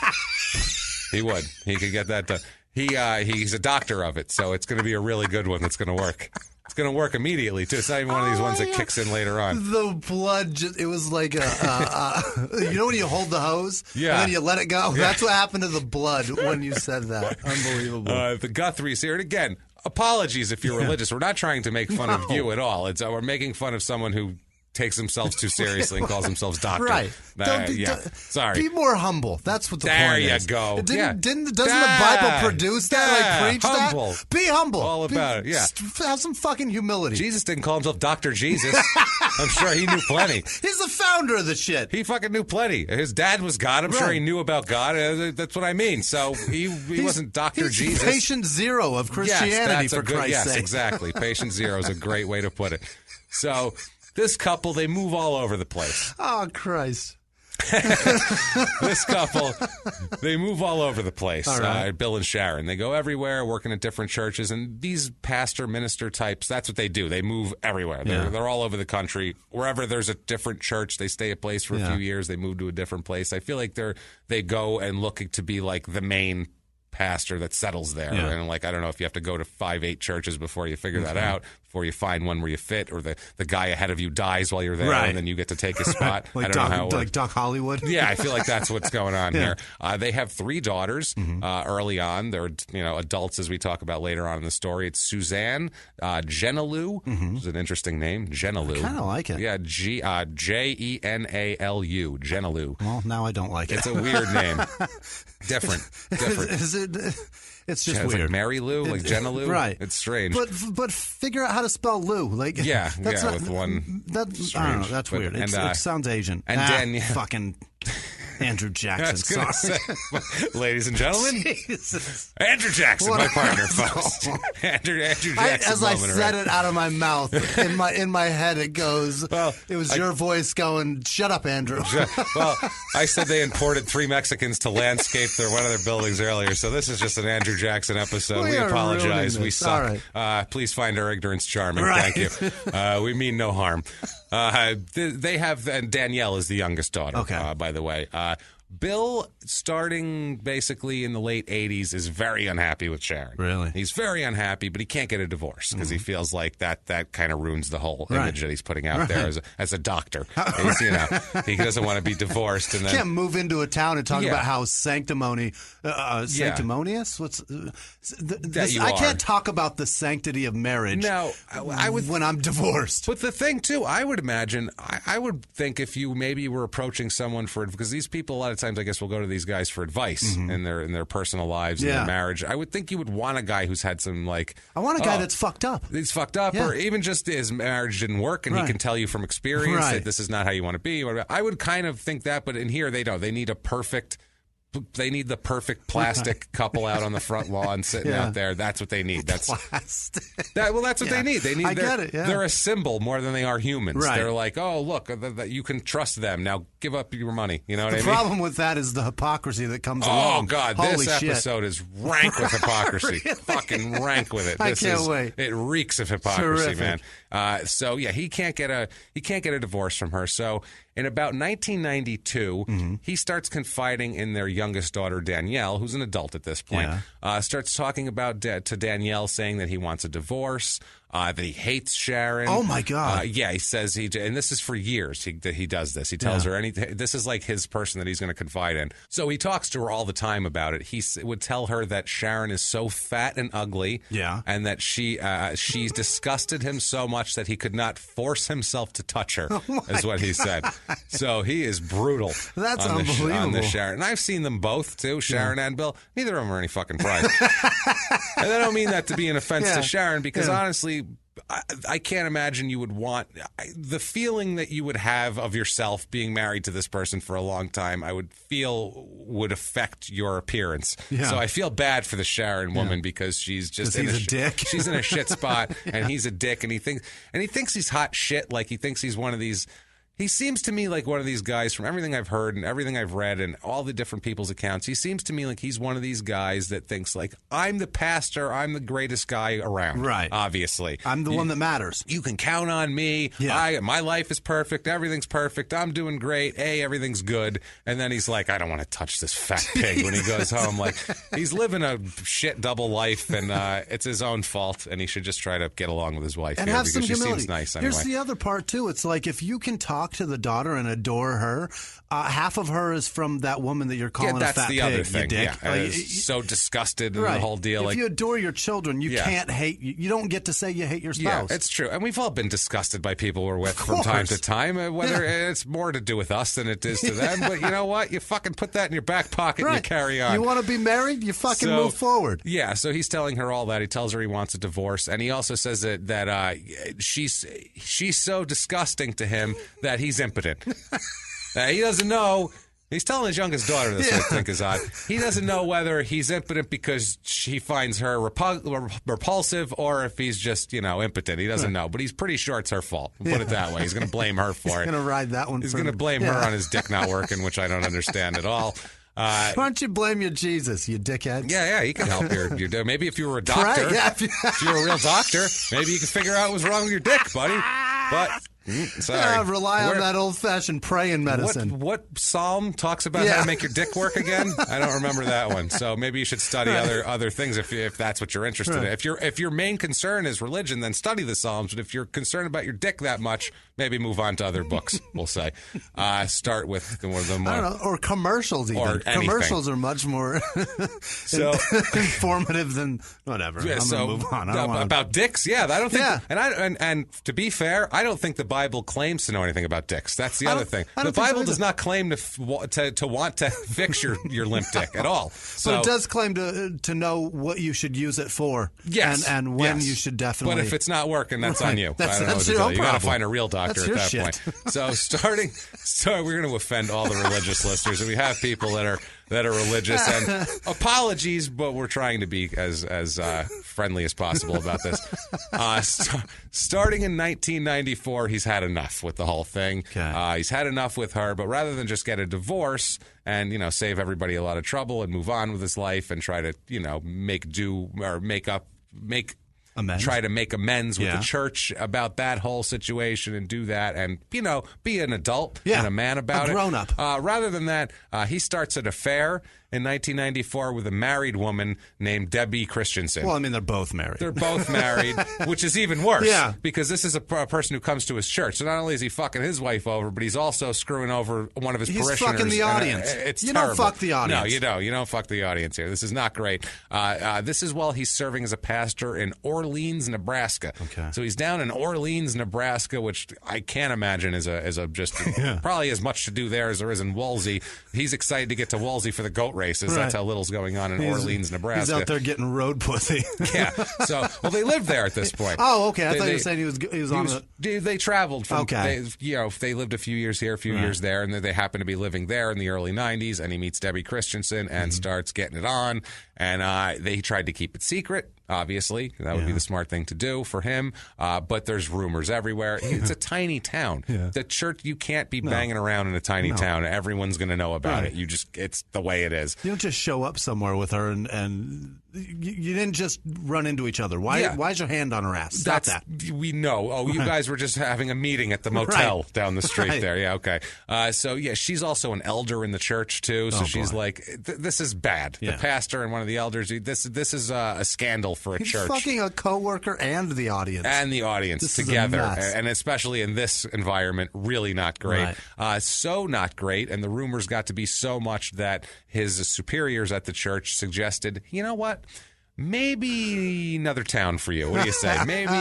He would. He could get that done. He's a doctor of it, so it's going to be a really good one that's going to work. It's going to work immediately, too. It's not even one of these ones that kicks in later on. The blood, it was like you know when you hold the hose? Yeah. And then you let it go? Yeah. That's what happened to the blood when you said that. Unbelievable. The Guthrie's here. And again, apologies if you're religious. We're not trying to make fun of you at all. We're making fun of someone who takes themselves too seriously and calls themselves doctor. Right. Sorry. Be more humble. That's what the point is. There you go. Doesn't the Bible produce that? Like preach humble. that? Be humble. All about it. Yeah. Have some fucking humility. Jesus didn't call himself Dr. Jesus. I'm sure he knew plenty. He's the founder of the shit. He fucking knew plenty. His dad was God. I'm sure he knew about God. That's what I mean. So he wasn't Dr. Jesus. Patient zero of Christianity, for Christ's sake. Yes, exactly. Patient zero is a great way to put it. So this couple, they move all over the place. Oh, Christ. This couple, they move all over the place. All right. Bill and Sharon. They go everywhere, working at different churches. And these pastor, minister types, that's what they do. They move everywhere. They're all over the country. Wherever there's a different church, they stay a place for a few years. They move to a different place. I feel like they go and look to be like the main pastor that settles there. And like, I don't know if you have to go to 5-8 churches before you figure that out, before you find one where you fit, or the guy ahead of you dies while you're there, and then you get to take his spot. Like I don't know how it like Doc Hollywood. Yeah, I feel like that's what's going on here. They have 3 daughters early on. They're adults, as we talk about later on in the story. It's Suzanne Genalu, which is an interesting name. Genalu. I kind of like it. Yeah, Genalu. Genalu. Well, now I don't like it. It's a weird name. Different. Is it? It's just weird. Like Mary Lou, like Jenna Lou. Right. It's strange. But figure out how to spell Lou. Like that's not, with one. That's I don't know. That's weird. It sounds Asian. And Danielle. Fucking Andrew Jackson. Sorry. Ladies and gentlemen, Jesus. Andrew Jackson, my partner, folks. Andrew Jackson. As I said it out of my mouth, in my head it goes. Well, it was your voice going, "Shut up, Andrew." Well, I said they imported 3 Mexicans to landscape one of their buildings earlier, so this is just an Andrew Jackson episode. We apologize. We suck. Right. Please find our ignorance charming. Right. Thank you. We mean no harm. They have, and Danielle is the youngest daughter. Okay. By the way. Bill, starting basically in the late 80s, is very unhappy with Sharon. Really? He's very unhappy, but he can't get a divorce because he feels like that kind of ruins the whole image that he's putting out there as a doctor. He doesn't want to be divorced. And then can't move into a town and talk about how sanctimonious. What's I can't talk about the sanctity of marriage. No, I would when I'm divorced. But the thing too, I would imagine, I would think if you maybe were approaching someone because these people a lot of times, I guess, will go to these guys for advice in their personal lives and their marriage. I would think you would want a guy who's had some I want a guy that's fucked up. He's fucked up, or even just his marriage didn't work, and he can tell you from experience that this is not how you want to be. I would kind of think that, but in here they don't. They need a perfect They need the perfect plastic couple out on the front lawn sitting out there. That's what they need. That's plastic. That's what they need. They need. I get it. Yeah. They're a symbol more than they are humans. Right. They're like, oh, look, you can trust them. Now give up your money. You know what I mean? The problem with that is the hypocrisy that comes along. Oh God, Holy this shit. episode is rank with hypocrisy. Really? Fucking rank with it. I can't wait. It reeks of hypocrisy, Terrific. man. So yeah, he can't get a divorce from her. So in about 1992, he starts confiding in their youngest daughter, Danielle, who's an adult at this point. Starts talking about to Danielle, saying that he wants a divorce, that he hates Sharon. Oh, my God. Yeah, he says and this is for years that he does this. He tells her anything. This is like his person that he's going to confide in. So he talks to her all the time about it. He would tell her that Sharon is so fat and ugly, and that she's disgusted him so much that he could not force himself to touch her, is what he said. So he is brutal. That's on unbelievable. On the Sharon. And I've seen them both, too, Sharon and Bill. Neither of them are any fucking prize. And I don't mean that to be an offense to Sharon, because honestly, I can't imagine you would want the feeling that you would have of yourself being married to this person for a long time. I would feel would affect your appearance. Yeah. So I feel bad for the Sharon woman because she's just he's a dick. She's in a shit spot, and he's a dick, and he thinks he's hot shit. Like he thinks he's one of these. He seems to me like one of these guys, from everything I've heard and everything I've read and all the different people's accounts. He seems to me like he's one of these guys that thinks like, I'm the pastor, I'm the greatest guy around. Right. Obviously. I'm the one that matters. You can count on me. Yeah. My life is perfect. Everything's perfect. I'm doing great. Everything's good. And then he's like, I don't want to touch this fat pig when he goes home. Like, he's living a shit double life, and it's his own fault, and he should just try to get along with his wife and here have because some she humility. seems nice anyway. Here's the other part, too. It's like if you can talk to the daughter and adore her, half of her is from that woman that you're calling a fat pig. That's the other thing. You dick. Yeah, so disgusted in the whole deal. If you adore your children, you can't hate. You don't get to say you hate your spouse. Yeah, it's true. And we've all been disgusted by people we're with from time to time, whether it's more to do with us than it is to them. But you know what? You fucking put that in your back pocket and you carry on. You want to be married? You fucking move forward. Yeah, so he's telling her all that. He tells her he wants a divorce. And he also says that she's so disgusting to him that he's impotent. He doesn't know. He's telling his youngest daughter this, I think is odd. He doesn't know whether he's impotent because she finds her repulsive or if he's just, impotent. He doesn't know. But he's pretty sure it's her fault. We'll put it that way. He's going to blame her for it. He's going to ride that one. He's going to blame her on his dick not working, which I don't understand at all. Why don't you blame your Jesus, you dickhead? Yeah, he can help your maybe if you were a doctor, if you were a real doctor, maybe you could figure out what's wrong with your dick, buddy. But sorry. Rely on that old-fashioned praying medicine. What psalm talks about how to make your dick work again? I don't remember that one. So maybe you should study other things if that's what you're interested in. If your main concern is religion, then study the Psalms. But if you're concerned about your dick that much, maybe move on to other books. We'll say start with one of them. I don't know, or commercials. Even or commercials are much more informative than whatever. Yeah, I'm gonna move on. About dicks, I don't think. Yeah. And to be fair, I don't think the Bible claims to know anything about dicks. That's the other thing. The Bible does not claim to want to fix your limp dick at all. So, but it does claim to know what you should use it for. Yes, and when you should definitely. But if it's not working, that's on you. That's I don't know what to your tell you. You got to problem. find a real doctor at that point. So we're going to offend all the religious listeners, and we have people that are religious, and apologies, but we're trying to be as friendly as possible about this. Starting in 1994, he's had enough with the whole thing. Okay. He's had enough with her, but rather than just get a divorce and save everybody a lot of trouble and move on with his life and try to try to make amends with the church about that whole situation and do that and, be an adult and a man about it. A grown-up. Rather than that, he starts an affair in 1994 with a married woman named Debbie Christensen. Well, I mean, they're both married. They're both married, which is even worse because this is a person who comes to his church. So not only is he fucking his wife over, but he's also screwing over one of his parishioners. He's fucking the audience. It's you terrible. Don't fuck the audience. No, you don't. You don't fuck the audience here. This is not great. This is while he's serving as a pastor in Orleans, Nebraska. Okay. So he's down in Orleans, Nebraska, which I can't imagine is a just probably as much to do there as there is in Wolsey. He's excited to get to Wolsey for the goat races. That's how little's going on in Orleans, Nebraska. He's out there getting road pussy. Yeah. So, well, they lived there at this point. Oh, okay. I thought you were saying he was on the... They traveled from... Okay. They lived a few years here, a few years there, and they happened to be living there in the early 90s, and he meets Debbie Christensen and starts getting it on, and they tried to keep it secret. Obviously, that would be the smart thing to do for him. But there's rumors everywhere. It's a tiny town. Yeah. The church, you can't be banging around in a tiny town. Everyone's going to know about it. It's the way it is. You don't just show up somewhere with her and you didn't just run into each other. Why's your hand on her ass? Stop that. We know. Oh, you guys were just having a meeting at the motel down the street there. Yeah, okay. She's also an elder in the church, too. So she's like, this is bad. Yeah. The pastor and one of the elders, this is a scandal for a church. He's fucking a coworker and the audience. And the audience this together. And especially in this environment, really not great. Right. So not great. And the rumors got to be so much that his superiors at the church suggested, you know what? Maybe another town for you. What do you say? Maybe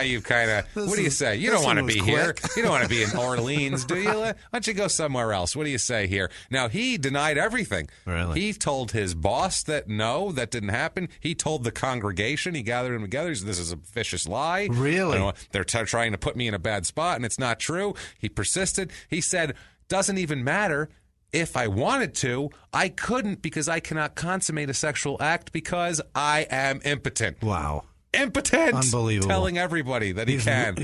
you kind of... What do you say? You don't want to be here. You don't want to be in Orleans, do you? Why don't you go somewhere else? What do you say here? Now, he denied everything. Really? He told his boss that no, that didn't happen. He told the congregation. He gathered them together. He said, this is a vicious lie. Really? They're trying to put me in a bad spot, and it's not true. He persisted. He said, doesn't even matter. If I wanted to, I couldn't because I cannot consummate a sexual act because I am impotent. Wow. Impotent. Unbelievable. Telling everybody that he can.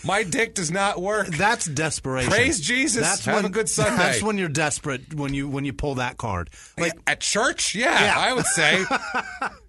My dick does not work. That's desperation. Praise Jesus. Have a good Sunday. That's when you're desperate, when you pull that card. Like at church? Yeah. I would say.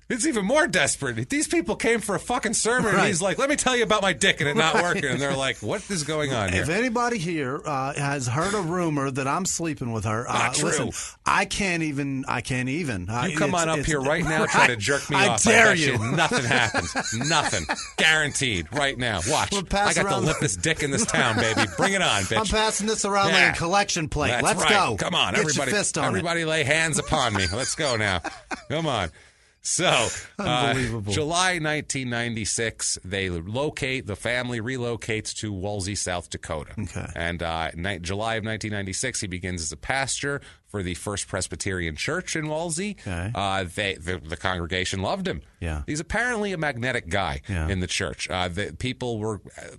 It's even more desperate. These people came for a fucking sermon, and he's like, let me tell you about my dick and it not working. And they're like, what is going on here? If anybody here has heard a rumor that I'm sleeping with her, not true. Listen, I can't even. You come on up here right now, try to jerk me off. I dare you. Nothing happens. Nothing. Guaranteed. Right now. Watch. I got the lippest dick in this town, baby. Bring it on, bitch. I'm passing this around like a collection plate. Let's go. Come on, Get everybody. Your fist on everybody lay hands upon me. Let's go now. Come on. So, July 1996, the family relocates to Wolsey, South Dakota. Okay. And July of 1996, he begins as a pastor for the First Presbyterian Church in Wolsey. Okay. The congregation loved him. Yeah. He's apparently a magnetic guy in the church.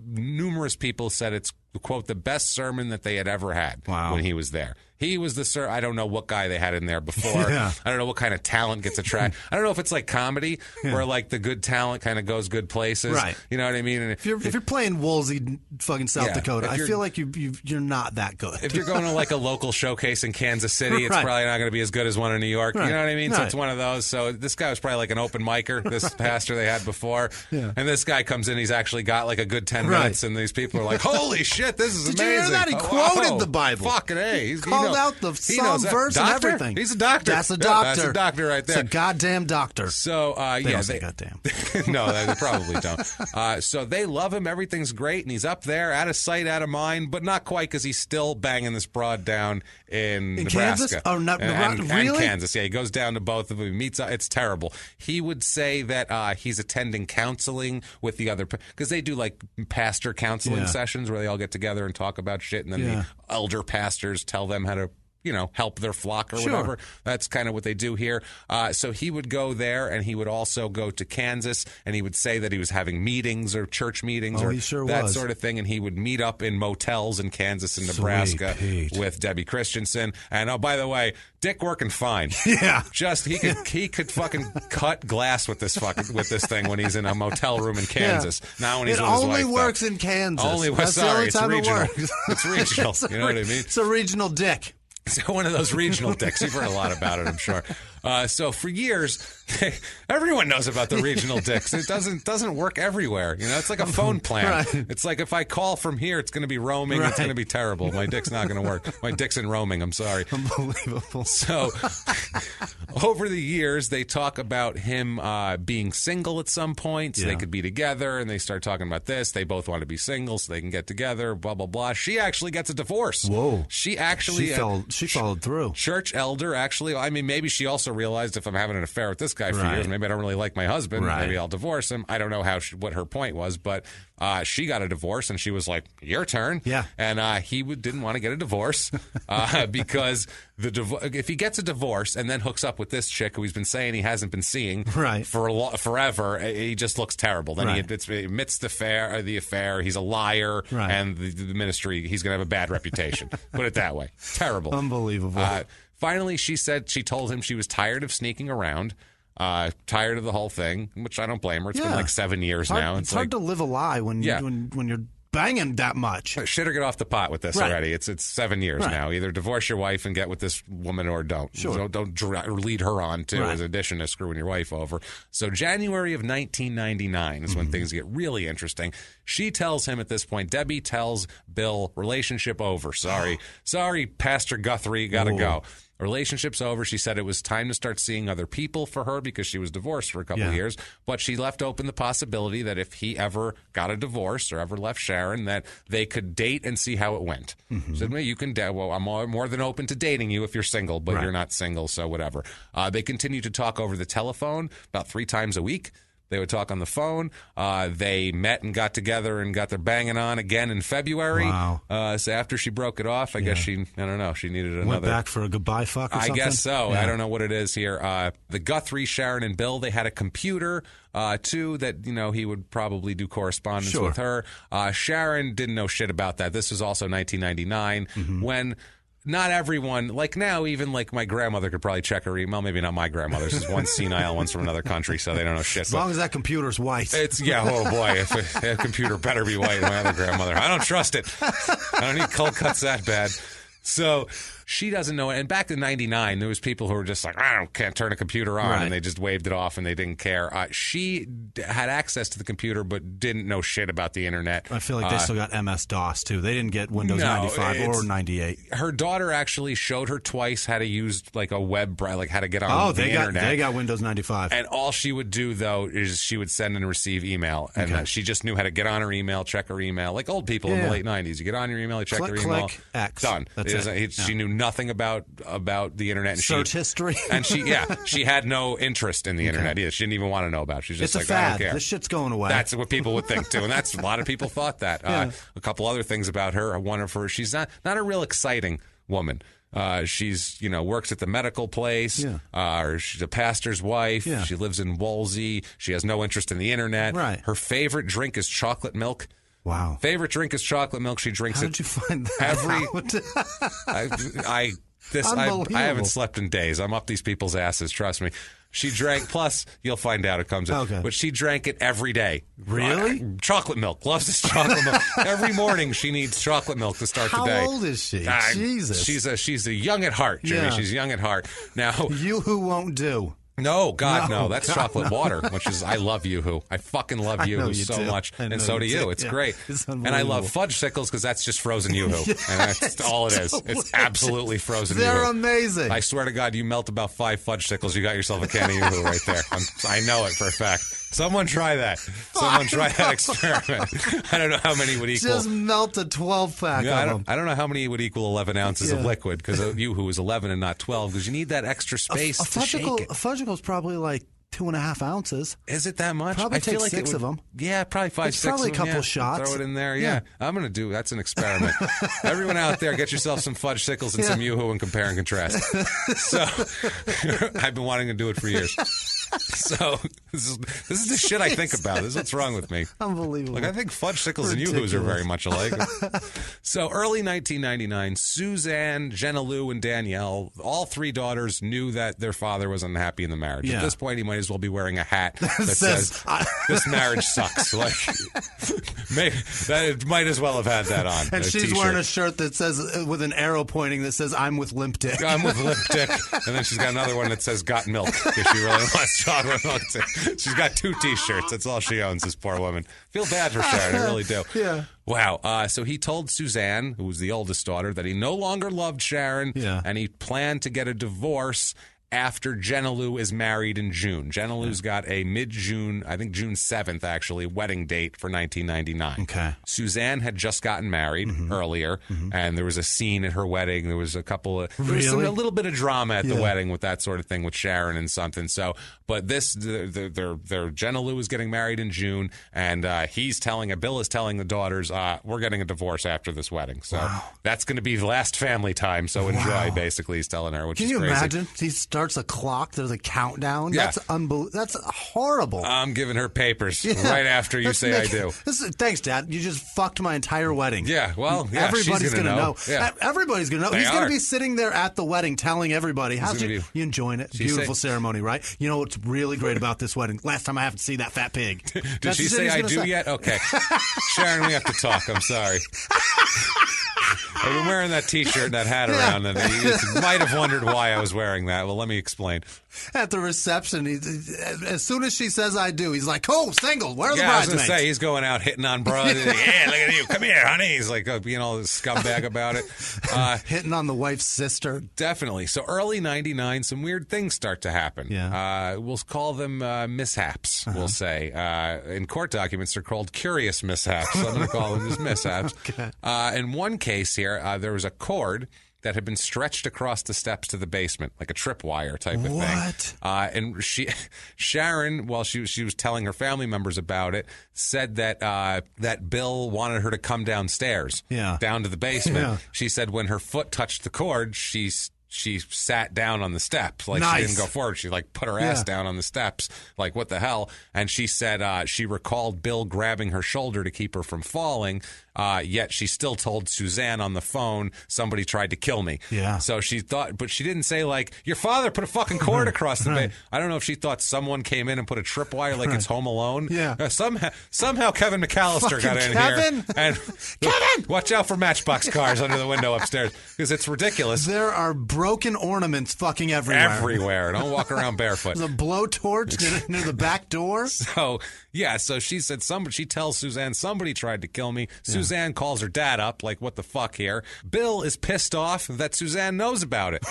Numerous people said it's, quote, the best sermon that they had ever had when he was there. He was the I don't know what guy they had in there before. I don't know what kind of talent gets attracted. I don't know if it's like comedy where like the good talent kind of goes good places. Right. You know what I mean? And if you're playing Wolsey, fucking South Dakota, I feel like you're not that good. If you're going to like a local showcase in Kansas City, it's probably not going to be as good as one in New York. You know what I mean? So it's one of those. So this guy was probably like an open micer, this pastor they had before. Yeah. And this guy comes in, he's actually got like a good 10 minutes, and these people are like, holy shit, this is amazing. Did you hear that? He quoted the Bible. Fucking A. He called out the Psalm verse and everything. He's a doctor. That's a doctor. That's a doctor right there. It's a goddamn doctor. So, they don't say goddamn. No, they probably don't. So they love him. Everything's great, and he's up there, out of sight, out of mind, but not quite because he's still banging this broad down in Nebraska. Kansas? Oh, not and really? Kansas. Yeah, he goes down to both of them. He meets. It's terrible. He would say that he's attending counseling with the other, because they do like pastor counseling sessions where they all get together and talk about shit, and then the elder pastors tell them how to, help their flock or whatever. That's kind of what they do here. So he would go there, and he would also go to Kansas, and he would say that he was having meetings or church meetings or that sort of thing, and he would meet up in motels in Kansas and Nebraska with Debbie Christensen. And oh, by the way, dick working fine. Yeah, just he could fucking cut glass with this thing when he's in a motel room in Kansas. Now when he's with his wife, it only works in Kansas. It's regional. It's regional. You know what I mean? It's a regional dick. So one of those regional dicks. You've heard a lot about it, I'm sure. So for years, everyone knows about the regional dicks. It doesn't work everywhere. It's like a phone plan. Right. It's like if I call from here, it's going to be roaming. It's going to be terrible. My dick's not going to work. My dick's in roaming. I'm sorry. Unbelievable. So over the years, they talk about him being single at some point. So they could be together, and they start talking about this. They both want to be single so they can get together, blah, blah, blah. She actually gets a divorce. Whoa. She actually... She followed through. Church elder, actually. I mean, maybe she also realized if I'm having an affair with this guy for years, maybe I don't really like my husband. Maybe I'll divorce him. I don't know what her point was, but She got a divorce, and she was like, your turn. Yeah. And he didn't want to get a divorce because if he gets a divorce and then hooks up with this chick who he's been saying he hasn't been seeing forever, he just looks terrible. Then he admits the affair. He's a liar, and the ministry, he's going to have a bad reputation. Put it that way. Terrible. Unbelievable. Finally, she told him she was tired of sneaking around. Tired of the whole thing, which I don't blame her. It's been like 7 years now. It's hard to live a lie when you're banging that much. Shit or get off the pot with this already. It's 7 years now. Either divorce your wife and get with this woman or don't. Sure. Don't lead her on, too, as addition to screwing your wife over. So January of 1999 is when things get really interesting. She tells him at this point, Debbie tells Bill, relationship over. Sorry, Pastor Guthrie, gotta go. Relationship's over. She said it was time to start seeing other people for her because she was divorced for a couple of years. But she left open the possibility that if he ever got a divorce or ever left Sharon, that they could date and see how it went. She said, well, you can I'm more than open to dating you if you're single, but you're not single, so whatever. They continued to talk over the telephone about 3 times a week. They would talk on the phone. They met and got together and got their banging on again in February. Wow. So after she broke it off, I guess she needed another. Went back for a goodbye fuck or something? I guess so. Yeah. I don't know what it is here. The Guthrie, Sharon, and Bill, they had a computer, too, that, he would probably do correspondence with her. Sharon didn't know shit about that. This was also 1999 when... Not everyone, like now, even like my grandmother could probably check her email. Maybe not my grandmother's. There's one senile, one's from another country, so they don't know shit. As long as that computer's white. Oh boy, if a computer better be white, my other grandmother. I don't trust it. I don't need cold cuts that bad. So she doesn't know it. And back in 99, there was people who were just like, can't turn a computer on. And they just waved it off and they didn't care. She had access to the computer but didn't know shit about the internet. I feel like they still got MS-DOS, too. They didn't get Windows 95 or 98. Her daughter actually showed her twice how to use like a web, like how to get on the internet. They got Windows 95. And all she would do, though, is she would send and receive email. And she just knew how to get on her email, check her email. Like old people in the late 90s. You get on your email, you check your email. Click, X. Done. That's it. She knew nothing about the internet. And search history. And she had no interest in the internet either. She didn't even want to know about it. She's just it's like, a fad. I don't care. This shit's going away. That's what people would think, too. And that's a lot of people thought that. A couple other things about her. One of her, she's not a real exciting woman. She's, works at the medical place. Or she's a pastor's wife. She lives in Wolsey. She has no interest in the internet. Right. Her favorite drink is chocolate milk. Wow. Favorite drink is chocolate milk. She drinks How did you find that I haven't slept in days. I'm up these people's asses. Trust me. She drank, plus you'll find out it comes in. Okay. But she drank it every day. Really? Chocolate milk. Loves this chocolate milk. Every morning she needs chocolate milk to start the day. How old is she? Jesus. She's a young at heart, Jimmy. She's young at heart. Now, Yoo-hoo won't do. No, God, no. That's chocolate water, which is, I love Yoo-hoo. I fucking love Yoo-hoo so much. And so do you. It's great. And I love fudgesicles because that's just frozen Yoo-hoo. And that's all it is. Delicious. It's absolutely frozen Yoo-hoo. They're amazing. I swear to God, you melt about 5 fudgesicles, you got yourself a can of Yoo-hoo right there. I know it for a fact. Someone try that. Someone try that experiment. I don't know how many would equal. Just melt a 12-pack of them. I don't know how many would equal 11 ounces of liquid because Yoo-hoo is 11 and not 12 because you need that extra space to shake it. A fudgicle's probably like 2.5 ounces. Is it that much? Probably I feel take like 6 of them. Yeah, probably 5, it's 6 probably of them. a couple shots. Throw it in there. Yeah. I'm going to do that's an experiment. Everyone out there, get yourself some fudgesicles and some Yoo-hoo and compare and contrast. So I've been wanting to do it for years. So this is the shit I think about. This is what's wrong with me. Unbelievable. Like I think fudgesicles and Yoo-hoos are very much alike. So early 1999, Suzanne, Jenna Lou, and Danielle, all 3 daughters knew that their father was unhappy in the marriage. At this point, he might as well be wearing a hat that says "This marriage sucks." Like, it might as well have had that on. And she's wearing a shirt that says, with an arrow pointing, that says, "I'm with Limp Dick." I'm with Limp Dick. And then she's got another one that says "Got Milk" because she really wants chocolate milk. She's got 2 T-shirts. That's all she owns, this poor woman. Feel bad for Sharon. I really do. Yeah. Wow. So he told Suzanne, who was the oldest daughter, that he no longer loved Sharon and he planned to get a divorce after Jenna Lou is married in June. Jenna Lou's got a mid-June, I think June 7th, actually, wedding date for 1999. Okay. Suzanne had just gotten married earlier, and there was a scene at her wedding. There was a couple of... There was a little bit of drama at the wedding with that sort of thing with Sharon and something. So, but this, their Jenna Lou is getting married in June, and Bill is telling the daughters, we're getting a divorce after this wedding. So that's going to be last family time, so enjoy, basically, he's telling her, which is crazy. Can you imagine? He starts a clock, there's a countdown. Yeah. That's horrible. I'm giving her papers right after you say I do. Thanks, Dad. You just fucked my entire wedding. Yeah, well, everybody's going to know. Yeah. Everybody's going to know. He's going to be sitting there at the wedding telling everybody. You enjoying it? Beautiful ceremony, right? You know what's really great about this wedding? Last time I have to see that fat pig. Did she say I do yet? Okay. Sharon, we have to talk. I'm sorry. I've been wearing that T-shirt and that hat around, and you might have wondered why I was wearing that. Well, let me explain. At the reception, as soon as she says I do, he's like, "Oh, single. Where are the bridesmaids?" I was going to say, he's going out hitting on bros. Like, yeah, look at you. Come here, honey. He's like being all this scumbag about it. Hitting on the wife's sister. Definitely. So early 99, some weird things start to happen. Yeah. We'll call them mishaps, we'll say. In court documents, they're called curious mishaps. So I'm going to call them just mishaps. Okay. In one case here, there was a cord that had been stretched across the steps to the basement, like a tripwire type of thing. What? And Sharon, while she was telling her family members about it, said that Bill wanted her to come downstairs, down to the basement. Yeah. She said when her foot touched the cord, she sat down on the steps. Like, she didn't go forward. She, put her ass down on the steps. Like, what the hell? And she said she recalled Bill grabbing her shoulder to keep her from falling, yet she still told Suzanne on the phone, somebody tried to kill me. Yeah. So she thought, but she didn't say, your father put a fucking cord across the bed. I don't know if she thought someone came in and put a tripwire like it's Home Alone. Yeah. Somehow Kevin McAllister got in here. And Kevin! Watch out for Matchbox cars under the window upstairs, because it's ridiculous. There are broken ornaments fucking everywhere. Everywhere. Don't walk around barefoot. There's a blowtorch near the back door. So she said she tells Suzanne somebody tried to kill me. Yeah. Suzanne calls her dad up, like, what the fuck here? Bill is pissed off that Suzanne knows about it.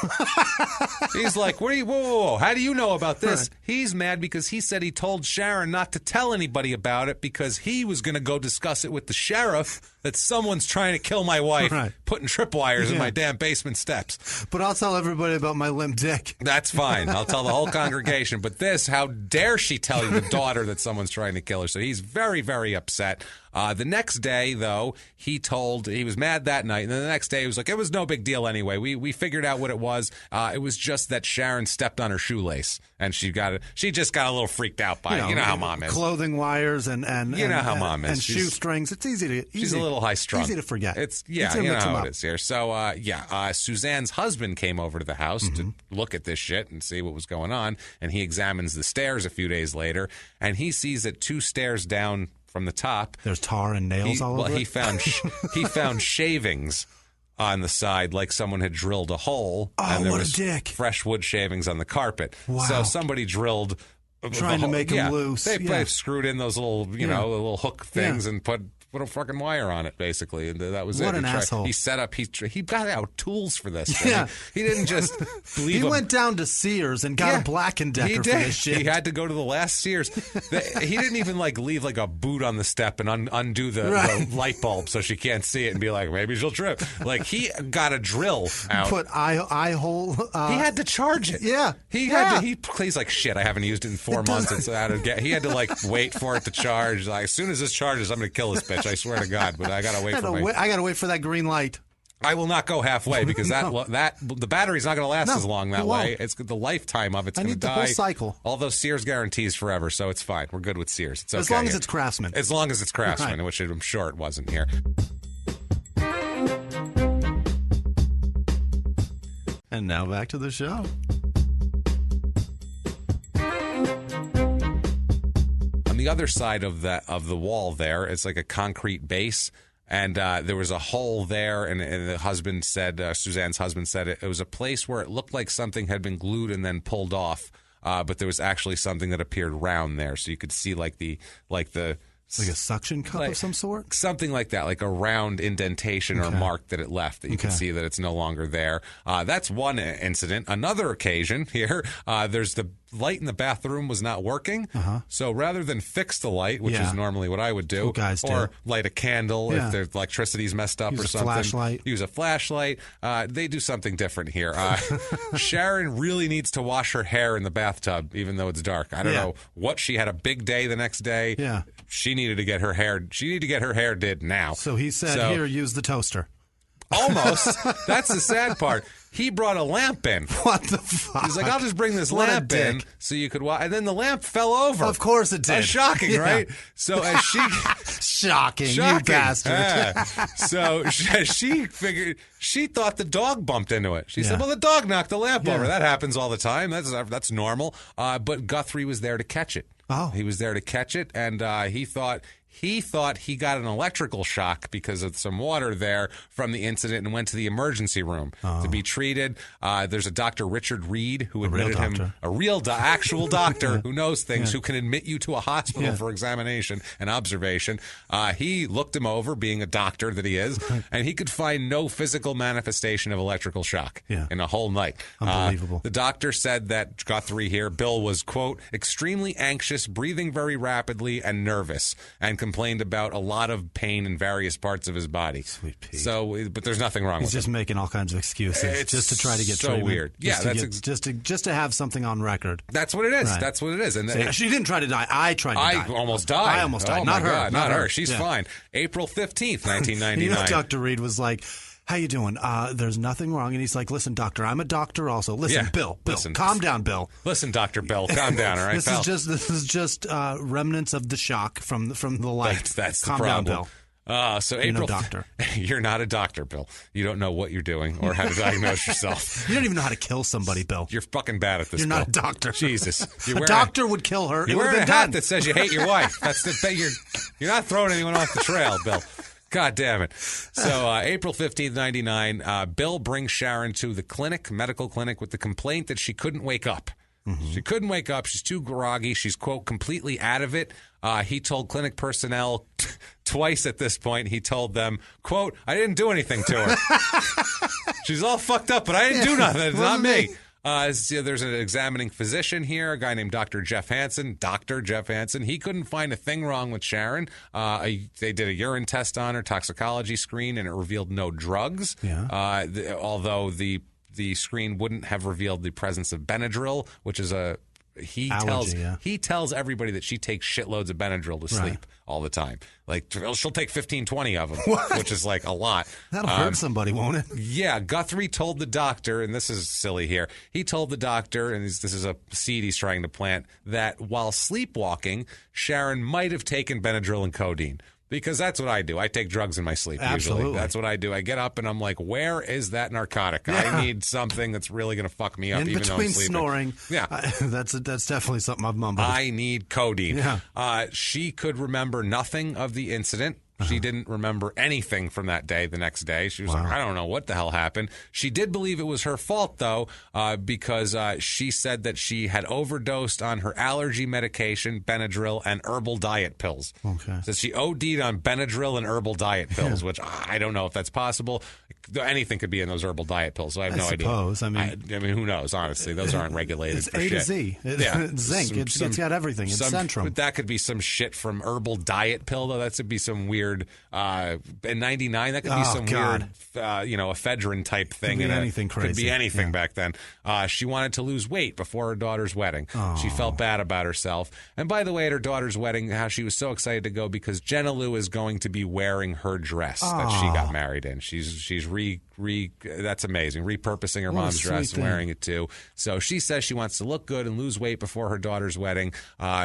He's like, whoa, how do you know about this? Right. He's mad because he said he told Sharon not to tell anybody about it because he was going to go discuss it with the sheriff that someone's trying to kill my wife, putting tripwires in my damn basement steps. But I'll tell everybody about my limp dick. That's fine. I'll tell the whole congregation. But how dare she tell the daughter that someone's trying to kill her? So he's very, very upset. The next day, though, he was mad that night. And then the next day, he was like, it was no big deal anyway. We figured out what it was. It was just that Sharon stepped on her shoelace. And she just got a little freaked out by it. You know how mom is. Clothing wires and you know how mom is. And shoestrings. It's easy. She's a little high strung. Easy to forget. You know how it is here. So, Suzanne's husband came over to the house to look at this shit and see what was going on. And he examines the stairs a few days later. And he sees that 2 stairs down from the top, there's tar and nails all over. Well, he found shavings on the side, like someone had drilled a hole. Oh, and there what was a dick! Fresh wood shavings on the carpet. Wow. So somebody drilled, trying to make them loose. They screwed in those little, little hook things and put a fucking wire on it, basically, and that was it. What an asshole! He set up. He got out tools for this. Yeah, he didn't just leave. He went down to Sears and got a Black & Decker for this shit. He had to go to the last Sears. He didn't even leave a boot on the step and undo the light bulb so she can't see it and be like, maybe she'll trip. He got a drill out. Put eye hole. He had to charge it. Yeah, he's like, shit, I haven't used it in 4 months. It's out of he had to wait for it to charge. As soon as this charges, I'm going to kill this bitch. I swear to God, but I gotta wait I gotta wait for that green light. I will not go halfway because the battery's not going to last as long that way. It's the lifetime of it's going to die. I need the whole cycle. Although Sears guarantees forever, so it's fine. We're good with Sears. It's okay. As long as it's Craftsman. As long as it's Craftsman, which I'm sure it wasn't here. And now back to the show. On the other side of the wall there, it's like a concrete base. And there was a hole there, and the husband said, Suzanne's husband said it was a place where it looked like something had been glued and then pulled off, but there was actually something that appeared round there, so you could see the Like a suction cup of some sort? Something like that, like a round indentation or mark that it left that you can see that it's no longer there. That's one incident. Another occasion here, there's the light in the bathroom was not working. So rather than fix the light, which is normally what I would do, or light a candle if the electricity's messed up or something. Use a flashlight. They do something different here. Sharon really needs to wash her hair in the bathtub, even though it's dark. I don't know what she had a big day the next day. Yeah. She needed to get her hair. She needed to get her hair did now. So he said, "Here, use the toaster." Almost. That's the sad part. He brought a lamp in. What the fuck? He's like, I'll just bring this lamp in so you could watch. And then the lamp fell over. Of course it did. Shocking, right? So as she... Shocking, you bastard. So she figured... She thought the dog bumped into it. She said, well, the dog knocked the lamp over. That happens all the time. That's normal. But Guthrie was there to catch it. Oh. He was there to catch it, and he thought he got an electrical shock because of some water there from the incident and went to the emergency room to be treated. There's a Dr. Richard Reed who admitted him, actual doctor who knows things, who can admit you to a hospital for examination and observation. He looked him over, being a doctor that he is, and he could find no physical manifestation of electrical shock in a whole night. Unbelievable. The doctor said that Guthrie here, Bill, was, quote, extremely anxious, breathing very rapidly, and nervous, and complained about a lot of pain in various parts of his body. Sweet Pete. So, but there's nothing wrong with it. He's just making all kinds of excuses just to try to get treatment. So weird. Just to have something on record. That's what it is. Right. That's what it is. And she didn't try to die. I tried to die. I almost died. I almost died. Oh, not my her. God, not her. She's fine. April 15th, 1999. Dr. Reed was like, how you doing? There's nothing wrong. And he's like, listen, doctor, I'm a doctor also. Listen, Bill, calm down, Bill. Listen, Dr. Bill, calm down, all right, This is just remnants of the shock from the light. That's calm the problem. Down, Bill. So You're no doctor. You're not a doctor, Bill. You don't know what you're doing or how to diagnose yourself. You don't even know how to kill somebody, Bill. You're fucking bad at this. You're not a doctor. Jesus. A doctor would kill her. You're wearing a hat that says you hate your wife. That's the thing. You're not throwing anyone off the trail, Bill. God damn it. So April 15th, 1999, Bill brings Sharon to the medical clinic, with the complaint that she couldn't wake up. She couldn't wake up. She's too groggy. She's, quote, completely out of it. He told clinic personnel twice at this point. He told them, quote, I didn't do anything to her. She's all fucked up, but I didn't do nothing. It's not me. There's an examining physician here, a guy named Dr. Jeff Hansen. He couldn't find a thing wrong with Sharon. They did a urine test on her, toxicology screen, and it revealed no drugs. Although the screen wouldn't have revealed the presence of Benadryl, which is he tells everybody that she takes shitloads of Benadryl to sleep all the time. Like, she'll take 15, 20 of them, which is like a lot. That'll hurt somebody, won't it? Yeah. Guthrie told the doctor, and this is silly here, he told the doctor, and this is a seed he's trying to plant, that while sleepwalking, Sharon might have taken Benadryl and codeine. Because that's what I do. I take drugs in my sleep, usually. That's what I do. I get up and I'm like, where is that narcotic? I need something that's really going to fuck me up, even though I'm sleeping. Snoring. Yeah. That's definitely something I've mumbled. I need codeine. Yeah. She could remember nothing of the incident. She didn't remember anything from that day the next day. She was like, I don't know what the hell happened. She did believe it was her fault, though, because she said that she had overdosed on her allergy medication, Benadryl, and herbal diet pills. Okay. So she OD'd on Benadryl and herbal diet pills, which I don't know if that's possible. Anything could be in those herbal diet pills, so I have no idea. I mean, who knows, honestly. Those aren't regulated it's for A shit. to Z. It's zinc. It's got everything. It's Centrum. But that could be some shit from herbal diet pill, though. That could be some weird... in 99, that could be some weird, ephedrine type thing. Could be anything crazy. Could be anything back then. She wanted to lose weight before her daughter's wedding. She felt bad about herself. And by the way, at her daughter's wedding, how she was so excited to go because Jenna Lou is going to be wearing her dress that she got married in. She's that's amazing. Repurposing her mom's dress and wearing it too. So she says she wants to look good and lose weight before her daughter's wedding.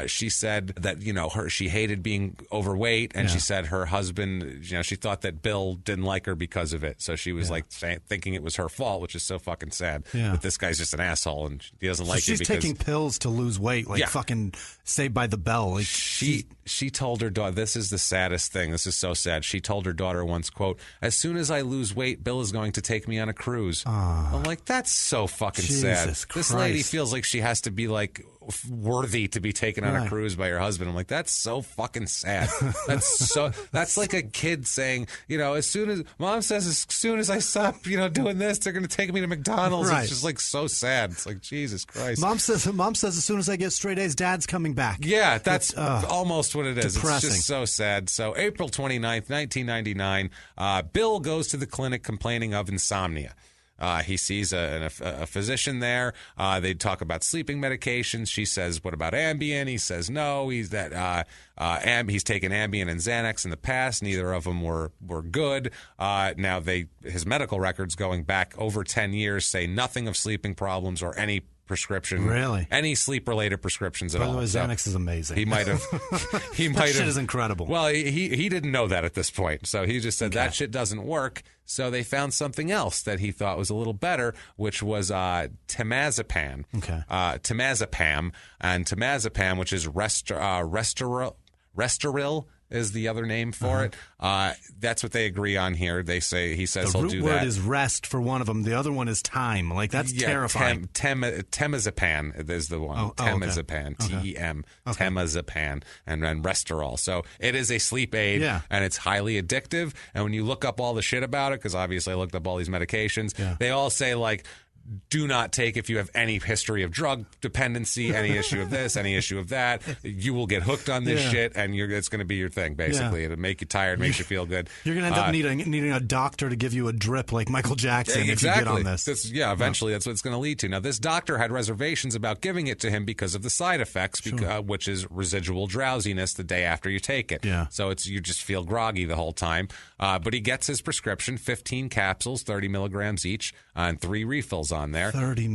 She said that, she hated being overweight, and she said her husband, she thought that Bill didn't like her because of it. So she was thinking it was her fault, which is so fucking sad. Yeah. But this guy's just an asshole and he doesn't like it because... She's taking pills to lose weight, fucking Saved by the Bell. Like, she told her daughter, this is the saddest thing. This is so sad. She told her daughter once, quote, "As soon as I lose weight, Bill is going to take me on a cruise." I'm like, that's so fucking sad. Christ. This lady feels like she has to be like worthy to be taken on a cruise by her husband. I'm like, that's so fucking sad. That's like a kid saying, as soon as mom says, as soon as I stop, doing this, they're going to take me to McDonald's. Right. It's just like so sad. It's like, Jesus Christ. Mom says as soon as I get straight A's, Dad's coming back. Yeah, that's almost what it is. Depressing. It's just so sad. So April 29th, 1999, Bill goes to the clinic complaining of insomnia. He sees a physician there. They talk about sleeping medications. She says, "What about Ambien?" He says, "No." He's taken Ambien and Xanax in the past. Neither of them were good. Now his medical records going back over 10 years say nothing of sleeping problems or any prescription, any sleep-related prescriptions at all. By the way, Xanax is amazing. He might have. That shit is incredible. Well, he didn't know that at this point, so he just said that shit doesn't work. So they found something else that he thought was a little better, which was temazepam. Okay. Temazepam, and temazepam, which is Restoril is the other name for it. That's what they agree on here. He says he'll do that. The root word is rest for one of them. The other one is time. Like, that's terrifying. Temazepam is the one. Temazepam. T-E-M. Temazepam. And then Restoril. So it is a sleep aid, and it's highly addictive. And when you look up all the shit about it, because obviously I looked up all these medications, they all say, like, do not take if you have any history of drug dependency, any issue of this, any issue of that. You will get hooked on this shit, and it's going to be your thing, basically. It'll make you tired, makes you feel good. You're going to end up needing a doctor to give you a drip like Michael Jackson if you get on this. Eventually that's what it's going to lead to. Now, this doctor had reservations about giving it to him because of the side effects, which is residual drowsiness the day after you take it. Yeah. So you just feel groggy the whole time. But he gets his prescription, 15 capsules, 30 milligrams each, and 3 refills on there. 30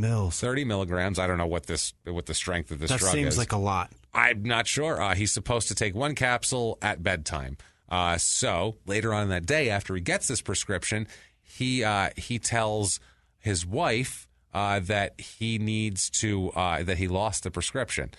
milligrams. I don't know what the strength of this drug is. That seems like a lot. I'm not sure. He's supposed to take 1 capsule at bedtime. So later on in that day, after he gets this prescription, he tells his wife that he needs to that he lost the prescription.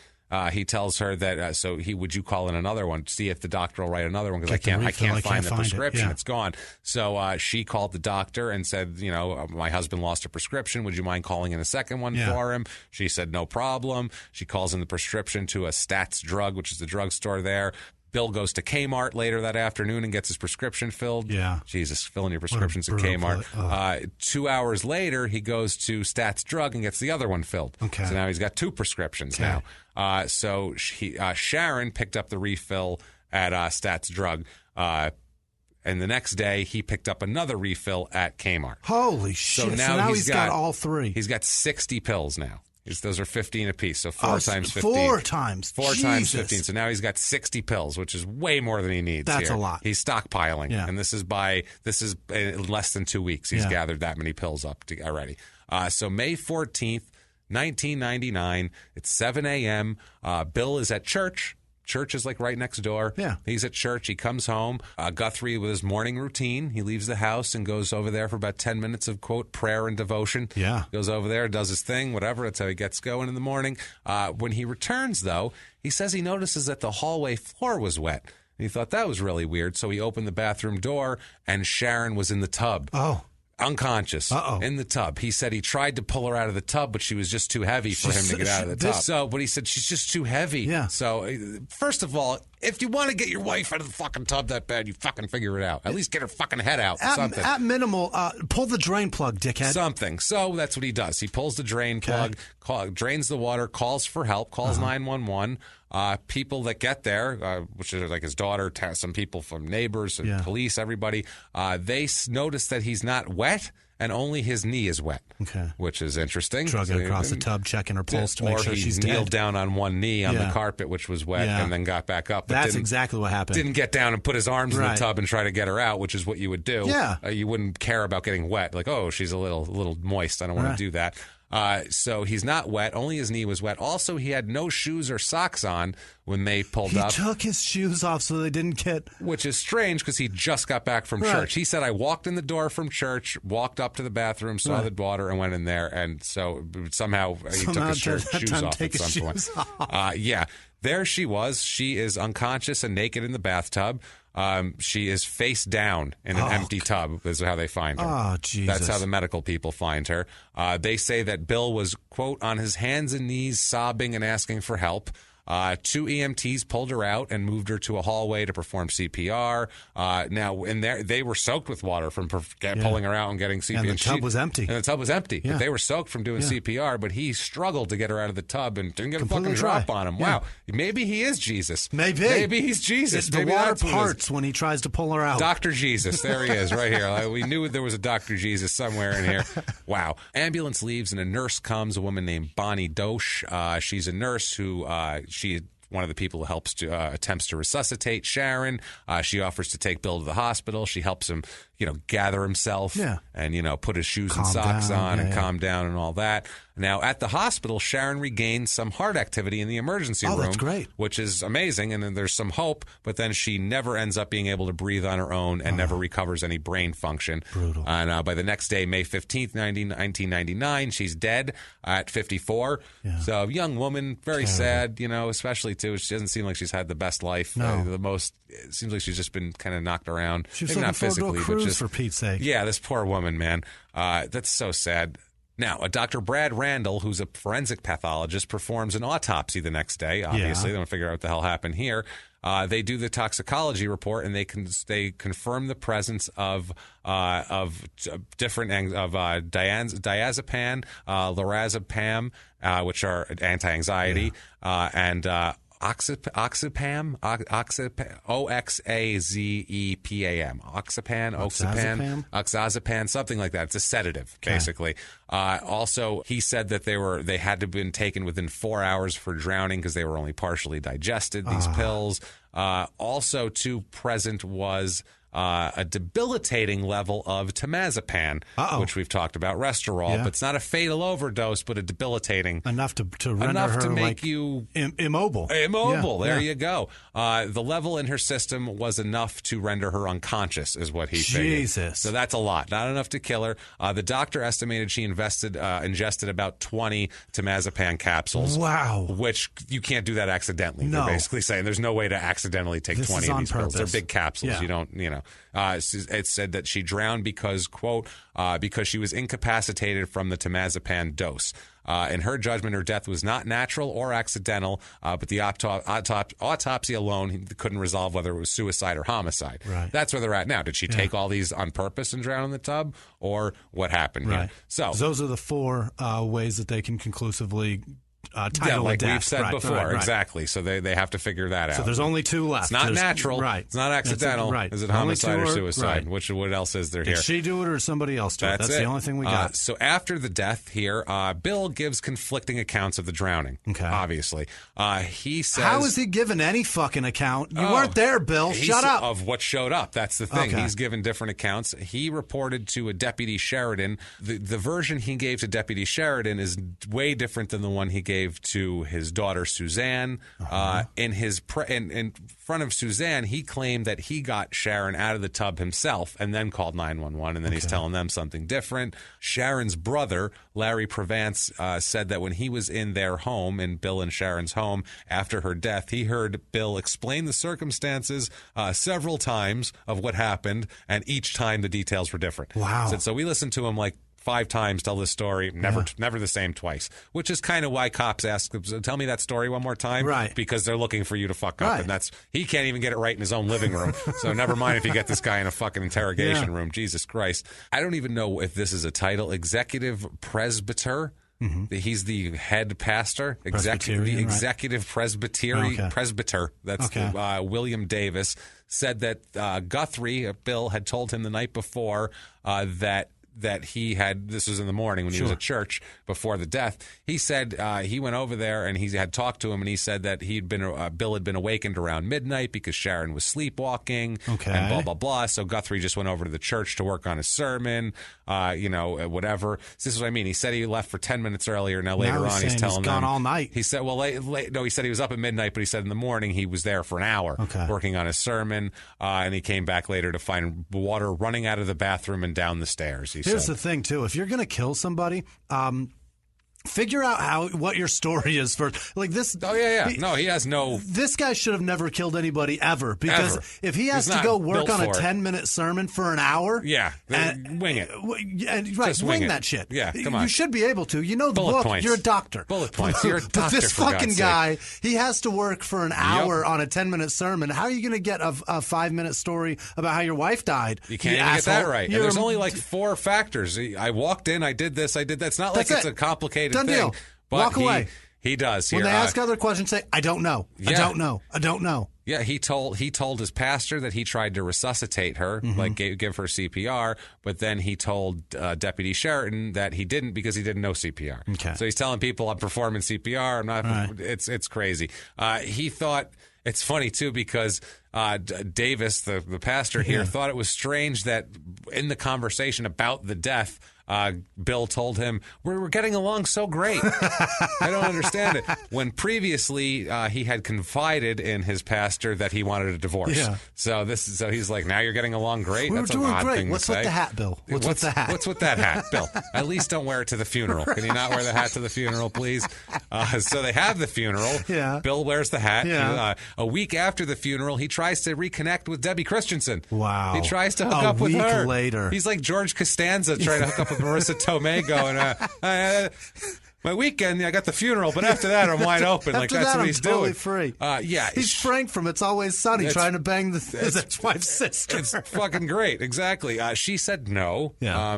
He tells her that would you call in another one, see if the doctor will write another one, because I can't find the prescription. It's gone. So she called the doctor and said, my husband lost a prescription. Would you mind calling in a second one for him? She said no problem. She calls in the prescription to a Stats Drug, which is the drugstore there. Bill goes to Kmart later that afternoon and gets his prescription filled. Yeah. Jesus, filling your prescriptions at Kmart. 2 hours later, he goes to Stats Drug and gets the other one filled. Okay. So now he's got 2 prescriptions now. So Sharon picked up the refill at Stats Drug. And the next day, he picked up another refill at Kmart. Holy shit. So now he's got all 3. He's got 60 pills now. Those are 15 apiece, so 4 times 15. 4 times. 4 times 15. So now he's got 60 pills, which is way more than he needs. That's a lot. He's stockpiling, and this is in less than 2 weeks. He's gathered that many pills up already. So May 14th, 1999. It's 7 a.m. Bill is at church. Church is like right next door. Yeah. He's at church. He comes home. Guthrie with his morning routine. He leaves the house and goes over there for about 10 minutes of, quote, prayer and devotion. Yeah. Goes over there, does his thing, whatever. That's how he gets going in the morning. When he returns, though, he says he notices that the hallway floor was wet. And he thought that was really weird. So he opened the bathroom door, and Sharon was in the tub. Oh. Unconscious in the tub. He said he tried to pull her out of the tub, but she was just too heavy for him to get out of the tub. But he said she's just too heavy. Yeah. So first of all, if you want to get your wife out of the fucking tub that bad, you fucking figure it out. At least get her fucking head out. Something. At minimal, pull the drain plug, dickhead. Something. So that's what he does. He pulls the drain plug, drains the water, calls for help, calls 911. People that get there, which is like his daughter, some people from neighbors, and police, everybody, they notice that he's not wet and only his knee is wet, which is interesting. Drugging across the tub, checking her pulse to make sure she's dead. Or he kneeled down on one knee on the carpet, which was wet, and then got back up. But that's exactly what happened. Didn't get down and put his arms in the tub and try to get her out, which is what you would do. Yeah. You wouldn't care about getting wet. Like, oh, she's a little moist. I don't want to do that. So he's not wet. Only his knee was wet. Also, he had no shoes or socks on when they pulled up. He took his shoes off so they didn't get... Which is strange because he just got back from church. He said, I walked in the door from church, walked up to the bathroom, saw the water, and went in there. And so somehow he took his shoes off at some point. Yeah. There she was. She is unconscious and naked in the bathtub. She is face down in an empty tub is how they find her. Oh, Jesus. That's how the medical people find her. They say that Bill was, quote, on his hands and knees sobbing and asking for help. 2 EMTs pulled her out and moved her to a hallway to perform CPR. Now, in there, they were soaked with water from pulling her out and getting CPR. And the tub was empty. And the tub was empty. Yeah. But they were soaked from doing CPR, but he struggled to get her out of the tub and didn't get completely a fucking drop on him. Yeah. Wow. Maybe he is Jesus. Maybe he's Jesus. The water parts when he tries to pull her out. Dr. Jesus. There he is, right here. We knew there was a Dr. Jesus somewhere in here. Wow. Ambulance leaves and a nurse comes, a woman named Bonnie Dosh. She's a nurse who one of the people who helps to attempts to resuscitate Sharon. She offers to take Bill to the hospital. She helps him, gather himself and, put his shoes and socks on and calm down and all that. Now, at the hospital, Sharon regains some heart activity in the emergency room. That's great. Which is amazing, and then there's some hope, but then she never ends up being able to breathe on her own and never recovers any brain function. Brutal. And by the next day, May 15th, 1999, she's dead at 54. Yeah. So, young woman, very sad, especially, too. She doesn't seem like she's had the best life. No. It seems like she's just been kind of knocked around. She was not physically, but just for Pete's sake. Yeah, this poor woman, man. That's so sad. Now, a Dr. Brad Randall, who's a forensic pathologist, performs an autopsy the next day. Obviously, they want to figure out what the hell happened here. They do the toxicology report, and they confirm the presence of different diazepam, lorazepam, which are anti-anxiety, and Oxazepam, O-X-A-Z-E-P-A-M. Oxazepam, something like that. It's a sedative, basically. Also, he said that they had to have been taken within 4 hours for drowning because they were only partially digested, these pills. Also, too present was a debilitating level of temazepam, which we've talked about, Restorol, but it's not a fatal overdose, but a debilitating enough to render her to make you immobile. There you go. The level in her system was enough to render her unconscious, is what he figured. Jesus. So that's a lot, not enough to kill her. The doctor estimated she ingested about 20 temazepam capsules. Wow. Which you can't do that accidentally. No. They're basically saying there's no way to accidentally take 20 of these pills. They're big capsules. Yeah. You don't, it said that she drowned because, quote, because she was incapacitated from the temazepam dose. In her judgment, her death was not natural or accidental, but the autopsy alone couldn't resolve whether it was suicide or homicide. Right. That's where they're at now. Did she take all these on purpose and drown in the tub, or what happened here? So those are the 4 ways that they can conclusively like we've said before. Exactly. So they have to figure that out. So there's only 2 left. It's not natural. Right. It's not accidental. Is it homicide or suicide? Right. What else is there here? Did she do it or somebody else do it? That's the only thing we got. So after the death here, Bill gives conflicting accounts of the drowning. Okay. Obviously. He says... How is he giving any fucking account? You weren't there, Bill. Shut up. Of what showed up. That's the thing. Okay. He's given different accounts. He reported to a Deputy Sheridan. The version he gave to Deputy Sheridan is way different than the one he gave to his daughter Suzanne. In front of Suzanne, he claimed that he got Sharon out of the tub himself and then called 911, and then he's telling them something different. Sharon's brother, Larry Prevance, said that when he was in their home, in Bill and Sharon's home, after her death, he heard Bill explain the circumstances several times of what happened, and each time the details were different. Wow. So we listened to him like 5 times tell this story, never the same twice, which is kind of why cops ask, tell me that story one more time, right? Because they're looking for you to fuck up, and he can't even get it right in his own living room, so never mind if you get this guy in a fucking interrogation room. Jesus Christ. I don't even know if this is a title. Executive Presbyter. Mm-hmm. He's the head pastor, the executive presbyter. That's William Davis said that Guthrie, Bill, had told him the night before that that he had, this was in the morning when he was at church before the death. He said he went over there and he had talked to him, and he said that Bill had been awakened around midnight because Sharon was sleepwalking and blah, blah, blah. So Guthrie just went over to the church to work on his sermon, whatever. So this is what I mean. He said he left for 10 minutes earlier. Now later on he's telling them. He's gone all night. He said, he said he was up at midnight, but he said in the morning he was there for an hour working on his sermon, and he came back later to find water running out of the bathroom and down the stairs. Here's the thing, too. If you're going to kill somebody, figure out what your story is first. Like this. Oh, yeah. No, he has no. This guy should have never killed anybody ever. Because if he has to go work on a 10-minute sermon for an hour. Yeah. Wing it. Wing that shit. Yeah, come on. You should be able to. You know the book. Points. You're a doctor. Bullet points. You're a doctor. But this fucking guy, he has to work for an hour on a 10-minute sermon. How are you going to get a 5-minute story about how your wife died? You can't even get that right. And there's only like 4 factors. I walked in, I did this, I did that. It's not like it's a complicated Done thing. Deal. But walk away. He does. When they ask other questions, say, I don't know. I don't know. I don't know. Yeah, he told his pastor that he tried to resuscitate her, like give her CPR, but then he told Deputy Sheraton that he didn't because he didn't know CPR. Okay. So he's telling people, I'm performing CPR. I'm not. Right. It's crazy. He thought. It's funny, too, because Davis, the pastor here, thought it was strange that in the conversation about the death, Bill told him, we're getting along so great. I don't understand it. When previously he had confided in his pastor that he wanted a divorce. Yeah. So he's like, now you're getting along great? We're That's doing an odd great. thing What's to say. with the hat, Bill? What's with the hat? What's with that hat, Bill? At least don't wear it to the funeral. Can you not wear the hat to the funeral, please? So they have the funeral. Yeah. Bill wears the hat. Yeah. A week after the funeral, he tries to reconnect with Debbie Christensen. Wow. He tries to hook up with her. A week later. He's like George Costanza trying to hook up with Marissa Tomei going, my weekend, I got the funeral, but after that, I'm wide open. Like that's what he's totally doing. Free. Yeah, he's Frank from It's Always Sunny, trying to bang his ex-wife's sister. It's fucking great. Exactly. She said no. Yeah.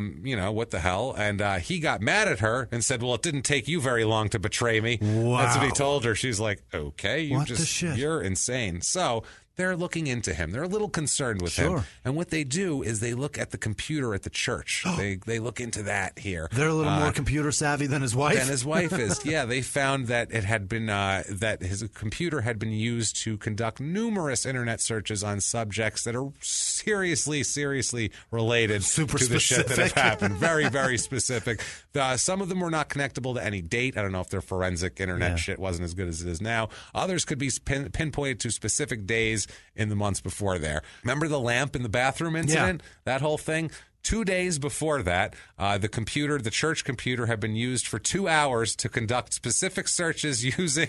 What the hell? And he got mad at her and said, "Well, it didn't take you very long to betray me." Wow. That's what he told her. She's like, "Okay, what the shit? You're insane." So. They're looking into him. They're a little concerned with him. And what they do is they look at the computer at the church. They look into that here. They're a little more computer savvy than his wife? Than his wife is. Yeah, they found that it had been that his computer had been used to conduct numerous internet searches on subjects that are seriously related to the shit that have happened. Very, very specific. Some of them were not connectable to any date. I don't know if their forensic internet shit wasn't as good as it is now. Others could be pinpointed to specific days in the months before there. Remember the lamp in the bathroom incident? Yeah. That whole thing? 2 days before that, the church computer had been used for 2 hours to conduct specific searches using...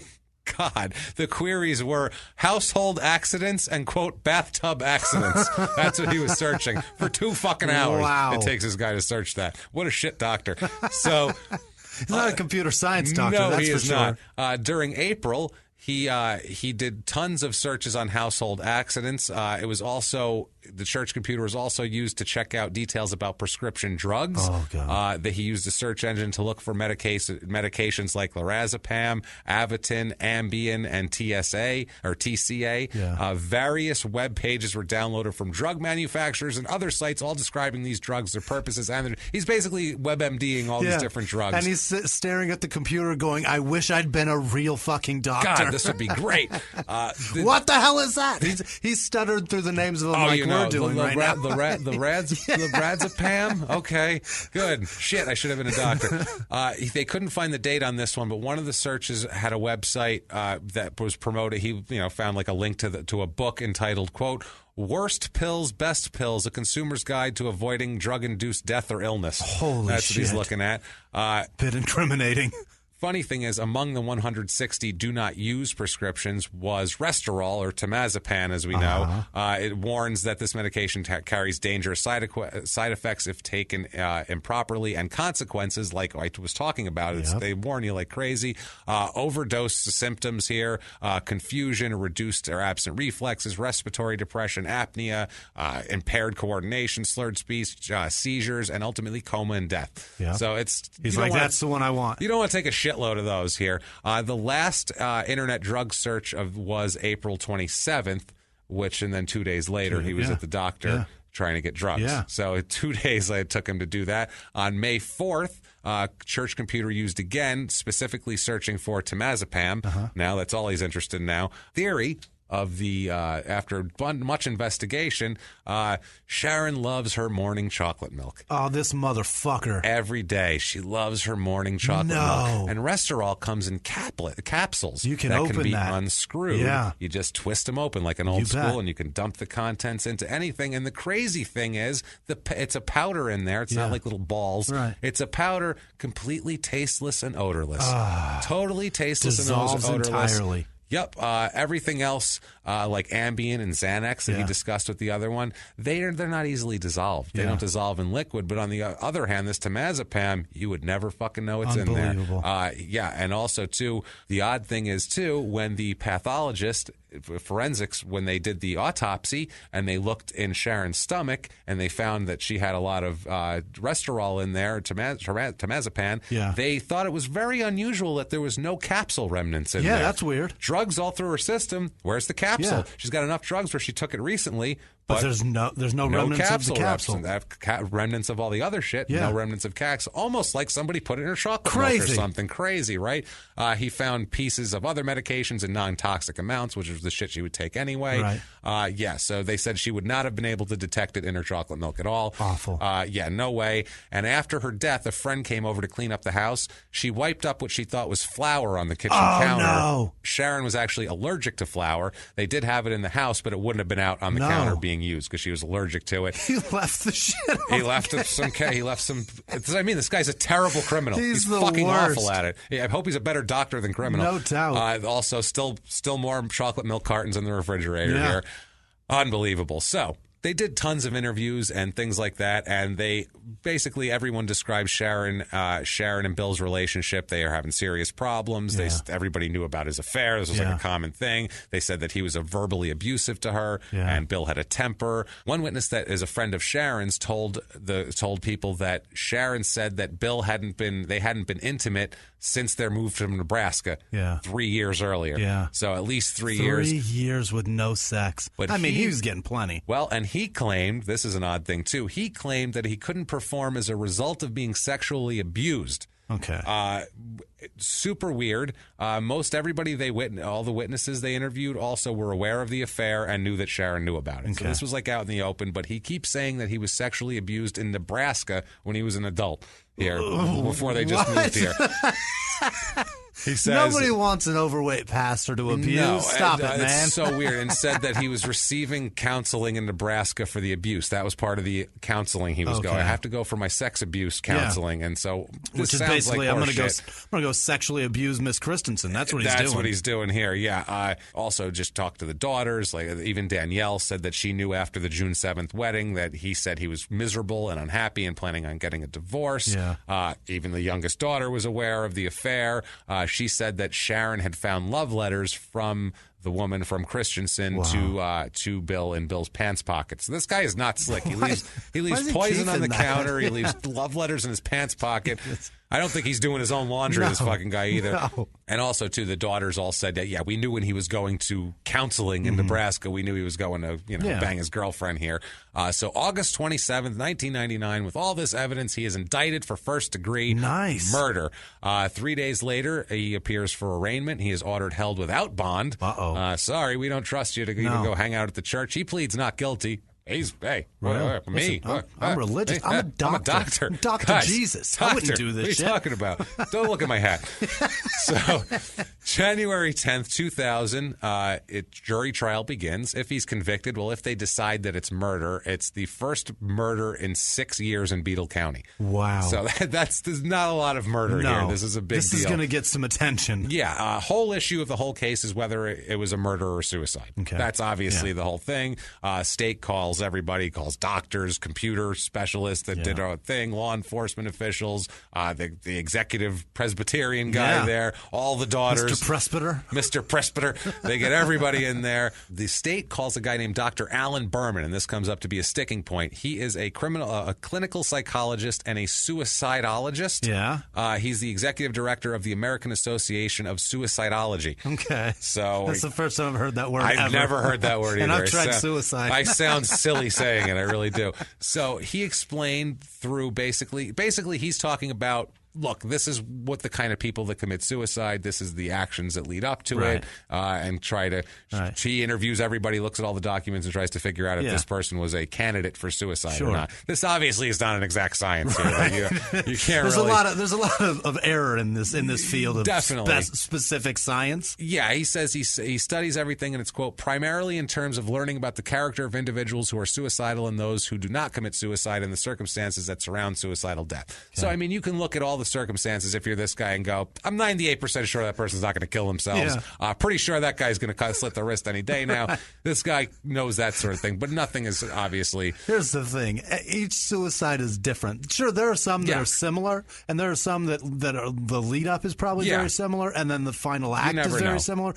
God, the queries were household accidents and, quote, bathtub accidents. That's what he was searching for 2 fucking hours. Wow. It takes this guy to search that. What a shit doctor. So... He's not a computer science doctor, no, that's he for is sure. Not. During April... He did tons of searches on household accidents. It was also the church computer was also used to check out details about prescription drugs. Oh, God. That he used a search engine to look for medications like lorazepam, Avitin, Ambien, and TCA. Yeah. Various web pages were downloaded from drug manufacturers and other sites, all describing these drugs, their purposes, and he's basically WebMDing all these different drugs. And he's staring at the computer, going, "I wish I'd been a real fucking doctor." God, this would be great. What the hell is that? He's stuttered through the names of them we're doing right now. The Razapam? Okay, good. Shit, I should have been a doctor. They couldn't find the date on this one, but one of the searches had a website that was promoted. He found like a link to a book entitled, quote, Worst Pills, Best Pills, A Consumer's Guide to Avoiding Drug-Induced Death or Illness. Holy That's shit. What he's looking at. Bit incriminating. Funny thing is, among the 160 do-not-use prescriptions was Restorol, or temazepam, as we know. It warns that this medication carries dangerous side effects if taken improperly, and consequences, like I was talking about. They warn you like crazy. Overdose symptoms here, confusion, reduced or absent reflexes, respiratory depression, apnea, impaired coordination, slurred speech, seizures, and ultimately coma and death. Yeah. So he's like, that's the one I want. You don't want to take a shitload of those here. The last internet drug search was April 27th, and then 2 days later he was at the doctor trying to get drugs. Yeah. So 2 days it took him to do that. On May 4th, church computer used again, specifically searching for temazepam. Now that's all he's interested in now. Theory of the after much investigation, Sharon loves her morning chocolate milk. Oh, this motherfucker! Every day she loves her morning chocolate milk. And Restorol comes in capsules. You can that open can be that. unscrewed. Yeah. You just twist them open like an old school, and you can dump the contents into anything. And the crazy thing is, it's a powder in there. It's not like little balls. Right. It's a powder, completely tasteless and odorless. Totally tasteless Dissolves and odorless. entirely. Yep. Everything else, like Ambien and Xanax that he discussed with the other one, they're not easily dissolved. They don't dissolve in liquid. But on the other hand, this temazepam, you would never fucking know it's in there. And also, too, the odd thing is, too, when the pathologist, forensics, when they did the autopsy and they looked in Sharon's stomach and they found that she had a lot of Restorol in there, temazepam, they thought it was very unusual that there was no capsule remnants in there. Yeah, that's weird. Drugs all through her system. Where's the capsule? She's got enough drugs where she took it recently. But there's no remnants of the capsule. Remnants of all the other shit. No remnants of capsule. Almost like somebody put it in her chocolate milk or something crazy, right? He found pieces of other medications in non-toxic amounts, which was the shit she would take anyway. Right. So they said she would not have been able to detect it in her chocolate milk at all. Awful. No way. And after her death, a friend came over to clean up the house. She wiped up what she thought was flour on the kitchen counter. No. Sharon was actually allergic to flour. They did have it in the house, but it wouldn't have been out on the counter being used because she was allergic to it. He left the shit. He left some. I mean, this guy's a terrible criminal. He's fucking worst. awful at it. I hope he's a better doctor than criminal. No doubt. Also, still more chocolate milk cartons in the refrigerator here. Unbelievable. So they did tons of interviews and things like that, and they basically everyone described Sharon and Bill's relationship. They are having serious problems. Everybody knew about his affair. This was like a common thing. They said that he was verbally abusive to her, and Bill had a temper. One witness that is a friend of Sharon's told people that Sharon said that Bill hadn't been intimate since their move from Nebraska 3 years earlier. Yeah. So at least 3 years. 3 years with no sex. But I mean, he was getting plenty. Well, and he claimed, this is an odd thing too, he claimed that he couldn't perform as a result of being sexually abused. Okay. Super weird. Most everybody all the witnesses they interviewed also were aware of the affair and knew that Sharon knew about it. Okay. So this was like out in the open, but he keeps saying that he was sexually abused in Nebraska when he was an adult here before they just moved here. He says, nobody wants an overweight pastor to abuse. No, Stop it, man. It's so weird. And said that he was receiving counseling in Nebraska for the abuse. That was part of the counseling he was going. I have to go for my sex abuse counseling, and so which is basically I'm going to go sexually abuse Miss Christensen. That's what he's doing. That's what he's doing here. Yeah. Also, just talked to the daughters. Like even Danielle said that she knew after the June 7th wedding that he said he was miserable and unhappy and planning on getting a divorce. Yeah. Even the youngest daughter was aware of the affair. She said that Sharon had found love letters from the woman from Christensen to Bill in Bill's pants pockets. So this guy is not slick. He leaves poison on the counter. He leaves love letters in his pants pocket. I don't think he's doing his own laundry, this fucking guy, either. No. And also, too, the daughters all said that, we knew when he was going to counseling in Nebraska, we knew he was going to, bang his girlfriend here. So August 27th, 1999, with all this evidence, he is indicted for first-degree murder. 3 days later, he appears for arraignment. He is ordered held without bond. Sorry, we don't trust you to even go hang out at the church. He pleads not guilty. Me. Listen, I'm religious. I'm a doctor. Dr. Jesus. I wouldn't do this shit. What are you talking about? Don't look at my hat. So, January 10th, 2000, jury trial begins. If he's convicted, if they decide that it's murder, it's the first murder in 6 years in Beadle County. Wow. So there's not a lot of murder here. This is a big deal. This is going to get some attention. Yeah. Whole issue of the whole case is whether it was a murder or suicide. Okay. That's obviously the whole thing. State calls doctors, computer specialists that did our thing, law enforcement officials, the executive Presbyterian guy there, all the daughters. Mr. Presbyter. They get everybody in there. The state calls a guy named Dr. Alan Berman, and this comes up to be a sticking point. He is a clinical psychologist and a suicidologist. Yeah. He's the executive director of the American Association of Suicidology. Okay. So that's the first time I've heard that word I've never heard that word either. And I've tried suicide. I sound sick silly saying it. I really do. So he explained through basically he's talking about, look, this is what the kind of people that commit suicide, this is the actions that lead up to it, and try to, she interviews everybody, looks at all the documents, and tries to figure out if this person was a candidate for suicide or not. This obviously is not an exact science here. Like you can't there's a lot of error in this field of definitely specific science. Yeah, he says he studies everything, and it's, quote, primarily in terms of learning about the character of individuals who are suicidal and those who do not commit suicide and the circumstances that surround suicidal death. Okay. So, I mean, you can look at all the circumstances if you're this guy and go, I'm 98% sure that person's not going to kill themselves. Pretty sure that guy's going to slit their wrist any day now. This guy knows that sort of thing, but nothing is obviously. Here's the thing. Each suicide is different. Sure, there are some that are similar, and there are some that are the lead up is probably very similar, and then the final act is very similar.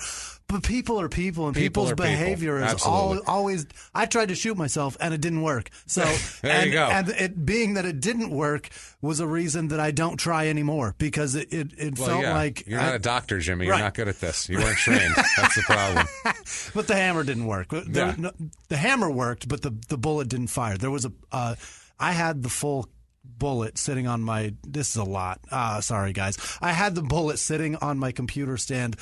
But people are people, and people's behavior is always. I tried to shoot myself, and it didn't work. So there you go. And it being that it didn't work was a reason that I don't try anymore, because it felt like you're not a doctor, Jimmy. You're not good at this. You weren't trained. That's the problem. But the hammer didn't work. The hammer worked, but the bullet didn't fire. There was I had the full bullet sitting on my. This is a lot. Sorry, guys. I had the bullet sitting on my computer stand.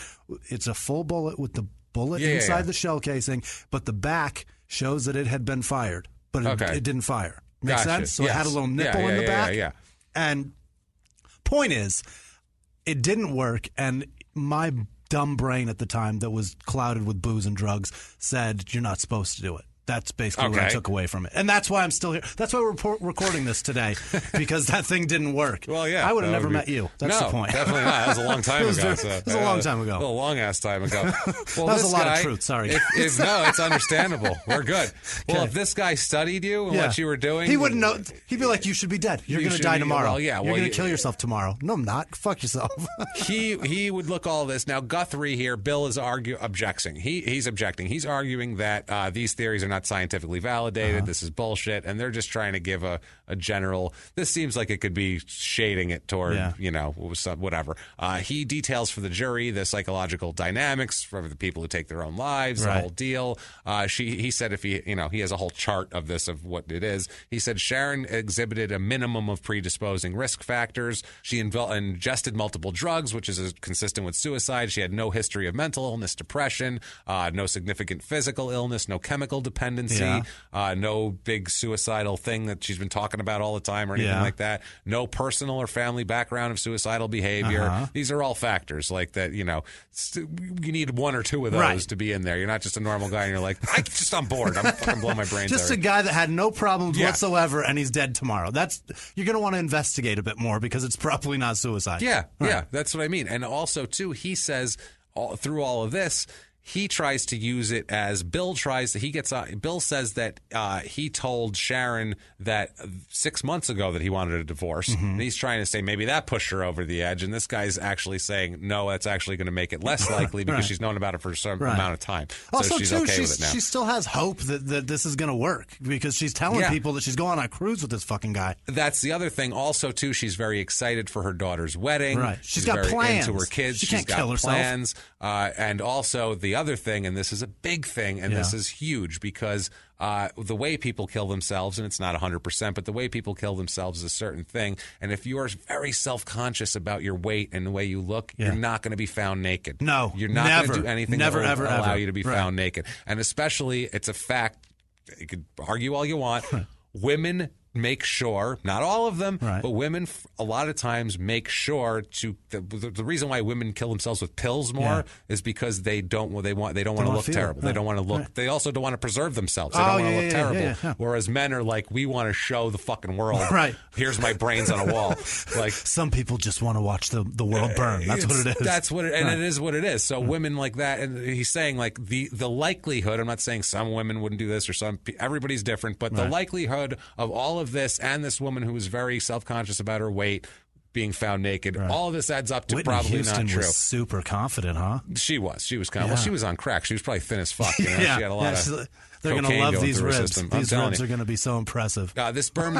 It's a full bullet with the bullet inside the shell casing, but the back shows that it had been fired, but it didn't fire. Make sense? So it had a little nipple in the back. Yeah. And point is, it didn't work, and my dumb brain at the time that was clouded with booze and drugs said, you're not supposed to do it. That's basically what I took away from it. And that's why I'm still here. That's why we're recording this today, because that thing didn't work. Well, yeah. I would have never met you. That's the point. Definitely not. That was a long time ago. It was a long time ago. A long-ass time ago. Well, that was a lot of truth. Sorry. No, it's understandable. We're good. Well, if this guy studied you and what you were doing. He wouldn't know. He'd be like, you should be dead. You're going to die tomorrow. Well, yeah. You're going to kill yourself tomorrow. No, I'm not. Fuck yourself. He would look all this. Now, Guthrie here, Bill is objecting. He's objecting. He's arguing that these theories are not scientifically validated. This is bullshit, and they're just trying to give a general. This seems like it could be shading it toward whatever. He details for the jury the psychological dynamics for the people who take their own lives, the whole deal. He said if he has a whole chart of this of what it is. He said Sharon exhibited a minimum of predisposing risk factors. She ingested multiple drugs, which is consistent with suicide. She had no history of mental illness, depression, no significant physical illness, no chemical dependency. No big suicidal thing that she's been talking about all the time or anything like that. No personal or family background of suicidal behavior. These are all factors like that, you need one or two of those to be in there. You're not just a normal guy and you're like, I'm bored. I'm fucking blowing my brains out. Just a guy that had no problems whatsoever and he's dead tomorrow. You're going to want to investigate a bit more because it's probably not suicide. Yeah, that's what I mean. And also, too, he says through all of this, he tries to use it as Bill says that he told Sharon that 6 months ago that he wanted a divorce. And he's trying to say maybe that pushed her over the edge. And this guy's actually saying, no, that's actually going to make it less likely because she's known about it for some amount of time. Also, so she's okay with it now. She still has hope that this is going to work because she's telling people that she's going on a cruise with this fucking guy. That's the other thing. Also, too, she's very excited for her daughter's wedding. Right. She's got very plans. into her kids. She can't kill herself. Plans. And also the other thing, and this is a big thing, and this is huge because the way people kill themselves, and it's not 100%, but the way people kill themselves is a certain thing. And if you are very self-conscious about your weight and the way you look, you're not going to be found naked. No, you're not going to do anything that will allow you to be Right. found naked. And especially, it's a fact. You could argue all you want. Women make sure, not all of them, but women a lot of times make sure to the reason why women kill themselves with pills more is because they don't want to look terrible. They don't want to look. They also don't want to preserve themselves. They don't want to look terrible. Whereas men are like, we want to show the fucking world. Here's my brains on a wall. Like some people just want to watch the world burn. That's what it is. That's what it, and it is what it is. So women like that, and he's saying like the likelihood. I'm not saying some women wouldn't do this or everybody's different, but the likelihood of all of this and this woman who was very self-conscious about her weight being found naked, all of this adds up to Whitney probably Houston not true. Was super confident, huh? She was kind of, well, she was on crack. She was probably thin as fuck. She had a lot of they're going to love these ribs. System. These ribs are going to be so impressive. This sperm,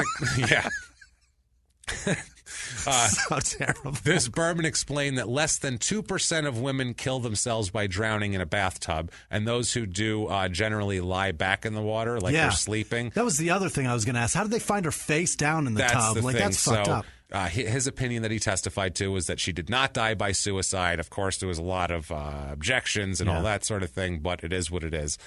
So terrible. This Berman explained that less than 2% of women kill themselves by drowning in a bathtub, and those who do generally lie back in the water like they're sleeping. That was the other thing I was going to ask. How did they find her face down in the tub? That's fucked up. His opinion that he testified to was that she did not die by suicide. Of course, there was a lot of objections and all that sort of thing, but it is what it is.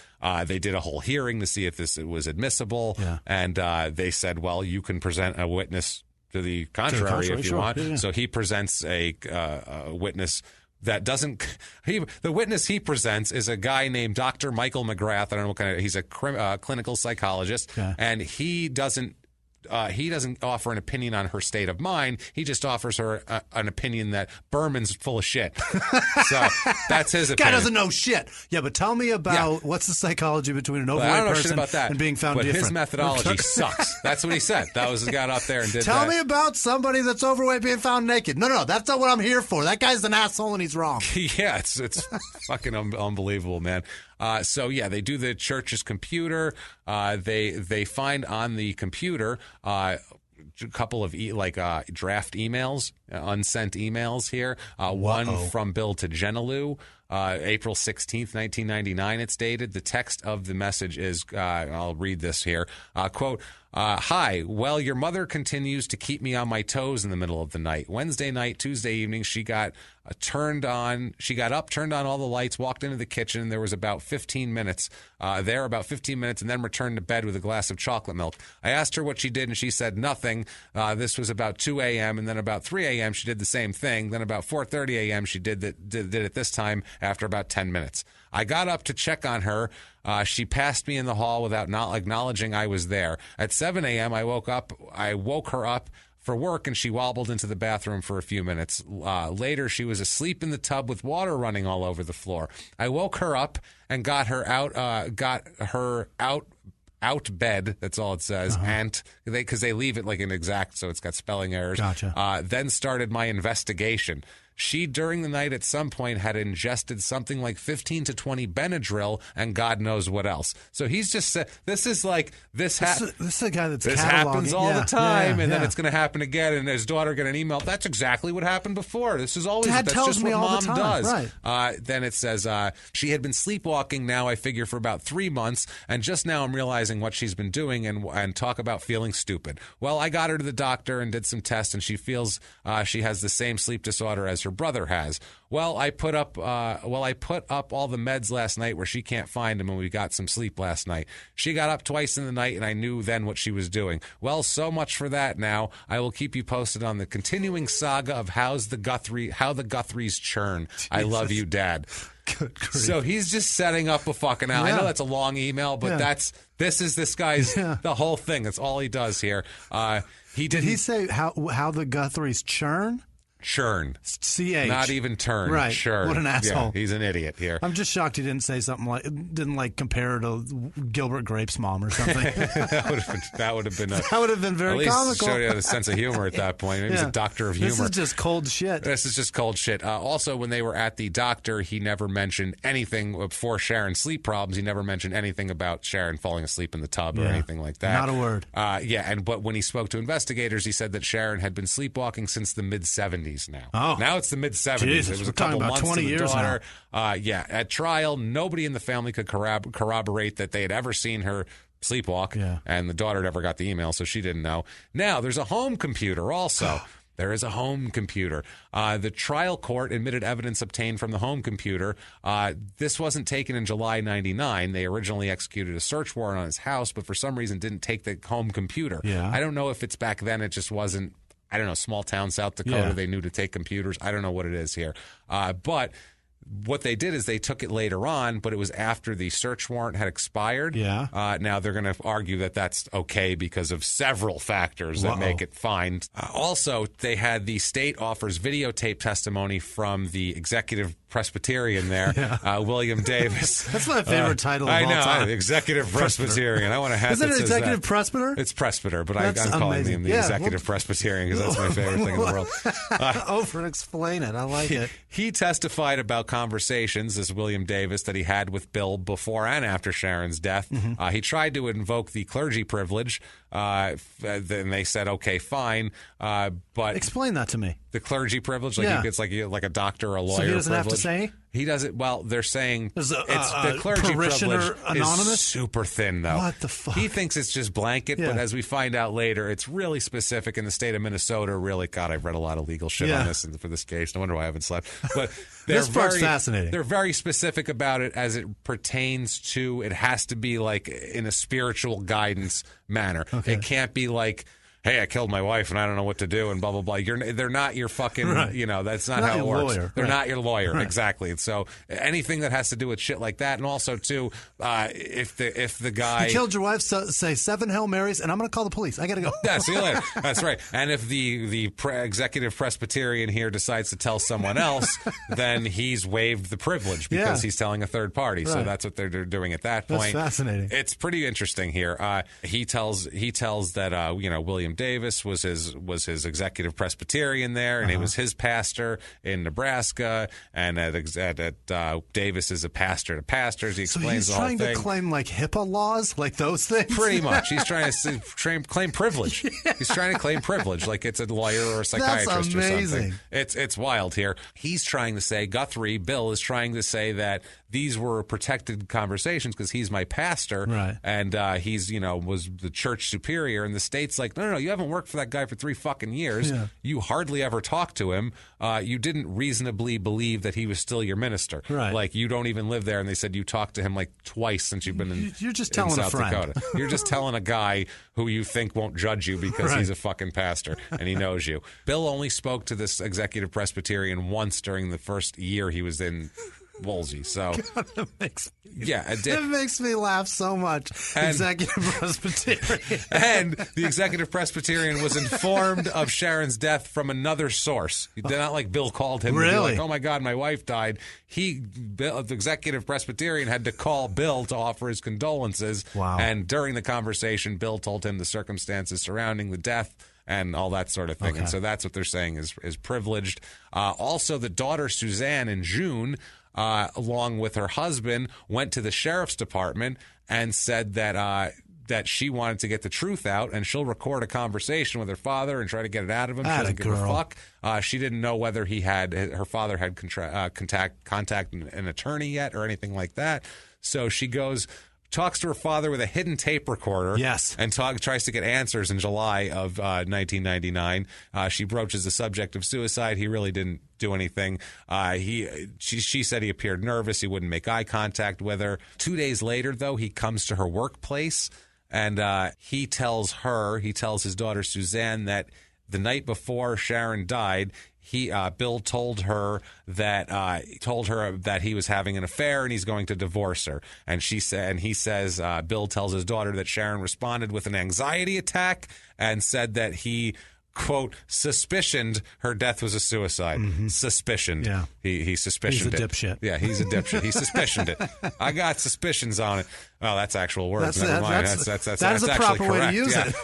They did a whole hearing to see if this was admissible, and they said, well, you can present a witness to the contrary if you want. Yeah. So he presents a witness that doesn't. The witness he presents is a guy named Dr. Michael McGrath. I don't know what kind of. He's a clinical psychologist, and he doesn't offer an opinion on her state of mind. He just offers her an opinion that Berman's full of shit. So that's his opinion. Guy doesn't know shit. Yeah, but tell me about what's the psychology between an overweight person and being found different. But his methodology sucks. That's what he said. That was the guy out there and did Tell me about somebody that's overweight being found naked. No, that's not what I'm here for. That guy's an asshole and he's wrong. Yeah, it's fucking unbelievable, man. They do the church's computer. They find on the computer a couple of draft emails, unsent emails here. One from Bill to Genelou, April 16th, 1999, it's dated. The text of the message is, I'll read this here, quote, hi, well, your mother continues to keep me on my toes in the middle of the night. Wednesday night, Tuesday evening, she got up, turned on all the lights, walked into the kitchen. There was about 15 minutes and then returned to bed with a glass of chocolate milk. I asked her what she did, and she said nothing. This was about 2 a.m., and then about 3 a.m., she did the same thing. Then about 4:30 a.m., she did it this time after about 10 minutes. I got up to check on her. She passed me in the hall without not acknowledging I was there. At 7 a.m., I woke her up for work, and she wobbled into the bathroom for a few minutes. Later, she was asleep in the tub with water running all over the floor. I woke her up and got her out bed. That's all it says. And because they leave it like inexact, so it's got spelling errors. Gotcha. Then started my investigation. She, during the night, at some point, had ingested something like 15 to 20 Benadryl and God knows what else. So he's just said, this is a guy that's this happens all the time, and then it's going to happen again. And his daughter got an email. That's exactly what happened before. This is always Dad that's tells just me what all mom the time. does. Right. Then it says she had been sleepwalking now, I figure, for about 3 months, and just now I'm realizing what she's been doing and talk about feeling stupid. Well, I got her to the doctor and did some tests, and she feels she has the same sleep disorder as her brother has. Well, I put up all the meds last night where she can't find them, and we got some sleep last night. She got up twice in the night, and I knew then what she was doing. Well, so much for that now. I will keep you posted on the continuing saga of how the Guthries churn. Jesus. I love you, Dad. Good grief. So he's just setting up a fucking out. I know that's a long email, but this is this guy's the whole thing. That's all he does here. Did he say how the Guthries churn? Churn. C-H. Not even turn. Right. Churn. What an asshole. Yeah, he's an idiot here. I'm just shocked he didn't say something didn't compare to Gilbert Grape's mom or something. that would have been very at comical. Least showed he had a sense of humor at that point. Maybe he's a doctor of humor. This is just cold shit. Also, when they were at the doctor, he never mentioned anything before Sharon's sleep problems. He never mentioned anything about Sharon falling asleep in the tub or anything like that. Not a word. But when he spoke to investigators, he said that Sharon had been sleepwalking since the mid-70s now. Oh. Now it's the mid-70s. Jesus, it was a couple months 20 to the years daughter. At trial, nobody in the family could corroborate that they had ever seen her sleepwalk, and the daughter never got the email, so she didn't know. Now, there's a home computer also. There is a home computer. The trial court admitted evidence obtained from the home computer. This wasn't taken in July 99. They originally executed a search warrant on his house, but for some reason didn't take the home computer. I don't know if it's back then it just wasn't, I don't know, small town South Dakota, they knew to take computers. I don't know what it is here. But what they did is they took it later on, but it was after the search warrant had expired. Now they're going to argue that that's okay because of several factors that make it fine. Also, they had the state offers videotape testimony from the executive Presbyterian there, William Davis. That's my favorite title of all time. Executive Presbyterian. I want to have. Is it an executive presbyter? It's presbyter, but I'm calling him the executive Presbyterian because that's my favorite thing in the world. Over and explain it. I like it. He testified about conversations, this William Davis, that he had with Bill before and after Sharon's death. He tried to invoke the clergy privilege. Then they said, okay, fine. But explain that to me. The clergy privilege, it's like a doctor or a lawyer. So he doesn't privilege. have to say? He doesn't. Well, they're saying the clergy privilege anonymous? is super thin, though. What the fuck? He thinks it's just blanket, but as we find out later, it's really specific. In the state of Minnesota, really, God, I've read a lot of legal shit on this for this case. No wonder why I haven't slept. But this part's fascinating. They're very specific about it as it pertains to. It has to be like in a spiritual guidance manner. Okay. It can't be like, hey, I killed my wife and I don't know what to do and blah, blah, blah. They're not your fucking, that's not how it works. Lawyer. They're not your lawyer. Right. Exactly. And so anything that has to do with shit like that. And also, too, if the guy... You killed your wife, say 7 Hail Marys, and I'm going to call the police. I got to go. Yeah, see you later. That's right. And if the executive Presbyterian here decides to tell someone else, then he's waived the privilege because he's telling a third party. Right. So that's what they're doing at that point. That's fascinating. It's pretty interesting here. He tells that, William Davis was his executive Presbyterian there, and he was his pastor in Nebraska, and Davis is a pastor to pastors. He explains the whole thing. So he's trying to claim like HIPAA laws, like those things? Pretty much. He's trying to claim privilege. He's trying to claim privilege like it's a lawyer or a psychiatrist or something. It's wild here. He's trying to say, Bill is trying to say that these were protected conversations because he's my pastor, right. And he's, was the church superior, and the state's like, no, you haven't worked for that guy for 3 fucking years. Yeah. You hardly ever talked to him. You didn't reasonably believe that he was still your minister. Right. Like, you don't even live there, and they said you talked to him like twice since you've been in You're just telling South a friend. Dakota. You're just telling a guy who you think won't judge you because he's a fucking pastor and he knows you. Bill only spoke to this executive Presbyterian once during the first year he was in Wolsey. So God, it makes me laugh so much. Executive Presbyterian. And the executive Presbyterian was informed of Sharon's death from another source. Not like Bill called him. Really? To be like, oh my God, my wife died. The executive Presbyterian had to call Bill to offer his condolences. Wow. And during the conversation, Bill told him the circumstances surrounding the death and all that sort of thing. Okay. And so that's what they're saying is privileged. Also, the daughter, Suzanne, in June, along with her husband, went to the sheriff's department and said that she wanted to get the truth out, and she'll record a conversation with her father and try to get it out of him. She doesn't give a fuck. She didn't know whether her father had contacted an attorney yet or anything like that. So she talks to her father with a hidden tape recorder. Yes. And tries to get answers in July of 1999. She broaches the subject of suicide. He really didn't do anything. She said he appeared nervous. He wouldn't make eye contact with her. 2 days later, though, he comes to her workplace, and he tells his daughter Suzanne that the night before Sharon died, Bill told her that he was having an affair and he's going to divorce her. And he says Bill tells his daughter that Sharon responded with an anxiety attack and said that he, quote, suspicioned her death was a suicide. Mm-hmm. Suspicioned. Yeah. He suspicioned it. He's a dipshit. Yeah, he's a dipshit. He suspicioned it. I got suspicions on it. Oh, that's actual words. Never mind. That's the proper correct. way to use it.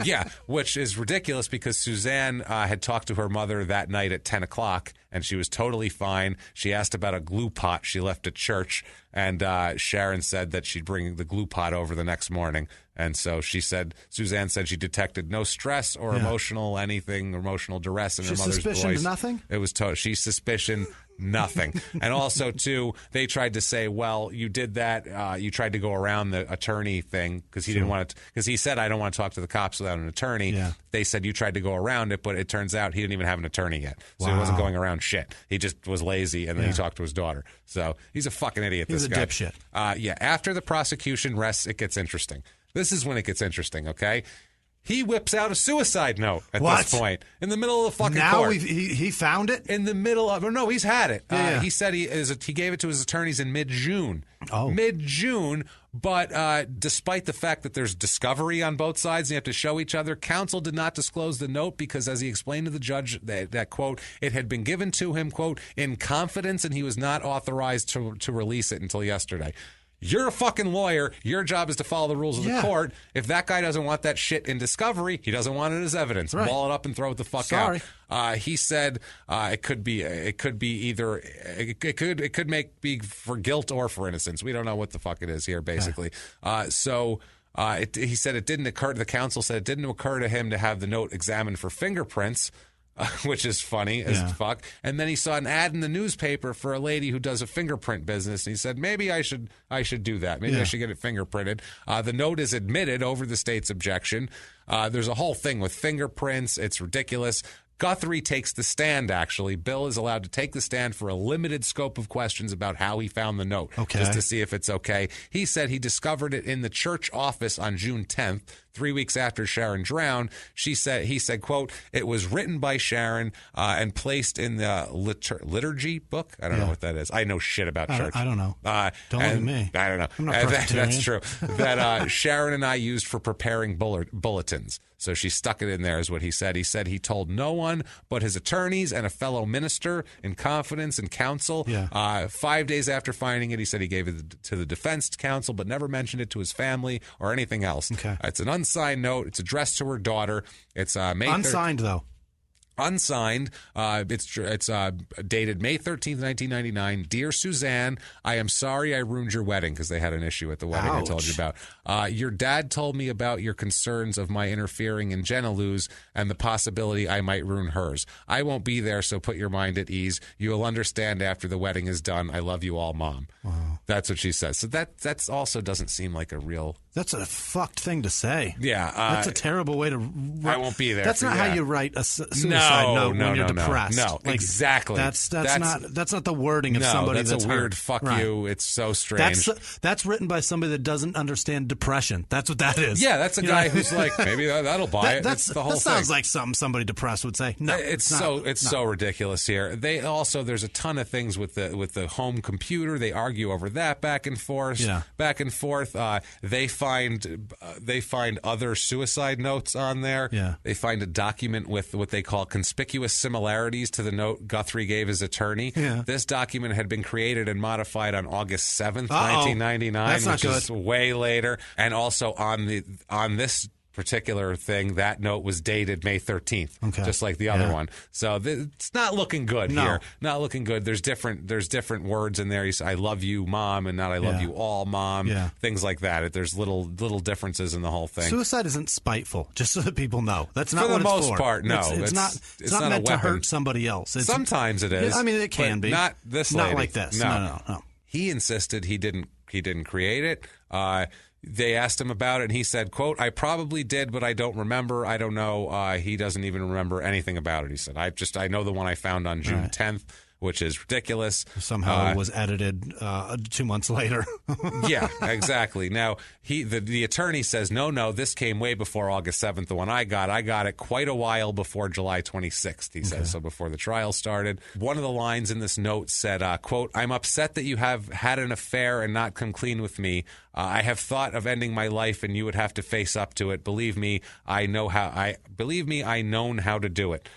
Yeah, which is ridiculous because Suzanne had talked to her mother that night at 10 o'clock, and she was totally fine. She asked about a glue pot she left at church, and Sharon said that she'd bring the glue pot over the next morning. And so Suzanne said she detected no stress or emotional duress in her mother's voice. She suspicioned nothing? It was she suspicioned nothing. And also, too, they tried to say, well, you did that. You tried to go around the attorney thing because he didn't want to, because he said, I don't want to talk to the cops without an attorney. Yeah. They said you tried to go around it, but it turns out he didn't even have an attorney yet. So he wasn't going around shit. He just was lazy, and then he talked to his daughter. So he's a fucking idiot, this guy. He's a dipshit. Yeah. After the prosecution rests, it gets interesting. This is when it gets interesting, okay? He whips out a suicide note at this point in the middle of the fucking now court. He found it in the middle of. No, he's had it. Yeah. He said he gave it to his attorneys in mid-June. Oh, mid-June. But despite the fact that there's discovery on both sides, and you have to show each other, counsel did not disclose the note because, as he explained to the judge, that quote, it had been given to him, quote, in confidence, and he was not authorized to release it until yesterday. You're a fucking lawyer. Your job is to follow the rules of the court. If that guy doesn't want that shit in discovery, he doesn't want it as evidence. Right. Ball it up and throw it the fuck out. He said it could be either it could be for guilt or for innocence. We don't know what the fuck it is here, basically. He said it didn't occur. The counsel said it didn't occur to him to have the note examined for fingerprints. Which is funny as fuck. And then he saw an ad in the newspaper for a lady who does a fingerprint business. And he said, maybe I should do that. Maybe I should get it fingerprinted. The note is admitted over the state's objection. There's a whole thing with fingerprints. It's ridiculous. Guthrie takes the stand, actually. Bill is allowed to take the stand for a limited scope of questions about how he found the note, just to see if it's okay. He said he discovered it in the church office on June 10th, 3 weeks after Sharon drowned. He said, quote, it was written by Sharon and placed in the liturgy book. I don't know what that is. I know shit about church. I don't know. Don't look at me. I don't know. I'm not that's true. That Sharon and I used for preparing bulletins. So she stuck it in there, is what he said. He said he told no one but his attorneys and a fellow minister in confidence and counsel. 5 days after finding it, he said he gave it to the defense counsel, but never mentioned it to his family or anything else. It's an unsigned note. It's addressed to her daughter. It's May 3rd. Unsigned, though. Unsigned. It's dated May 13th, 1999. Dear Suzanne, I am sorry I ruined your wedding, because they had an issue at the wedding I told you about. Your dad told me about your concerns of my interfering in Jenna Lou's and the possibility I might ruin hers. I won't be there, so put your mind at ease. You will understand after the wedding is done. I love you all, Mom. Wow. That's what she says. So that also doesn't seem like a real... That's a fucked thing to say. Yeah. That's a terrible way to... I won't be there. That's not how you write a suicide note when you're depressed. No, exactly. That's not the wording of somebody that's a weird hurt. Fuck you. It's so strange. That's written by somebody that doesn't understand depression. That's what that is. Yeah, that's a guy who's like, maybe that'll buy it. That's the whole thing. That sounds like something somebody depressed would say. No, it's so ridiculous here. They also, there's a ton of things with the home computer. They argue over that back and forth. They find other suicide notes on there. Yeah. They find a document with what they call conspicuous similarities to the note Guthrie gave his attorney. Yeah. This document had been created and modified on August 7th, 1999, which is way later. And also on this particular thing, that note was dated May 13th, just like the other one. So it's not looking good here. Not looking good. There's different words in there. I love you, Mom, and not I love you all, Mom. Things like that. There's little differences in the whole thing. Suicide isn't spiteful, just so that people know. That's not for what the it's most part. No, it's not meant to hurt somebody else. Sometimes it is. I mean, it can be. Not this lady. Not like this. No. He insisted he didn't create it. They asked him about it, and he said, quote, I probably did, but I don't remember. I don't know. He doesn't even remember anything about it. He said, I know the one I found on June 10th, which is ridiculous. Somehow it was edited 2 months later. Yeah, exactly. Now, the attorney says, no, this came way before August 7th, the one I got it quite a while before July 26th, he says, so before the trial started. One of the lines in this note said, quote, I'm upset that you have had an affair and not come clean with me. I have thought of ending my life, and you would have to face up to it. Believe me, I known how to do it.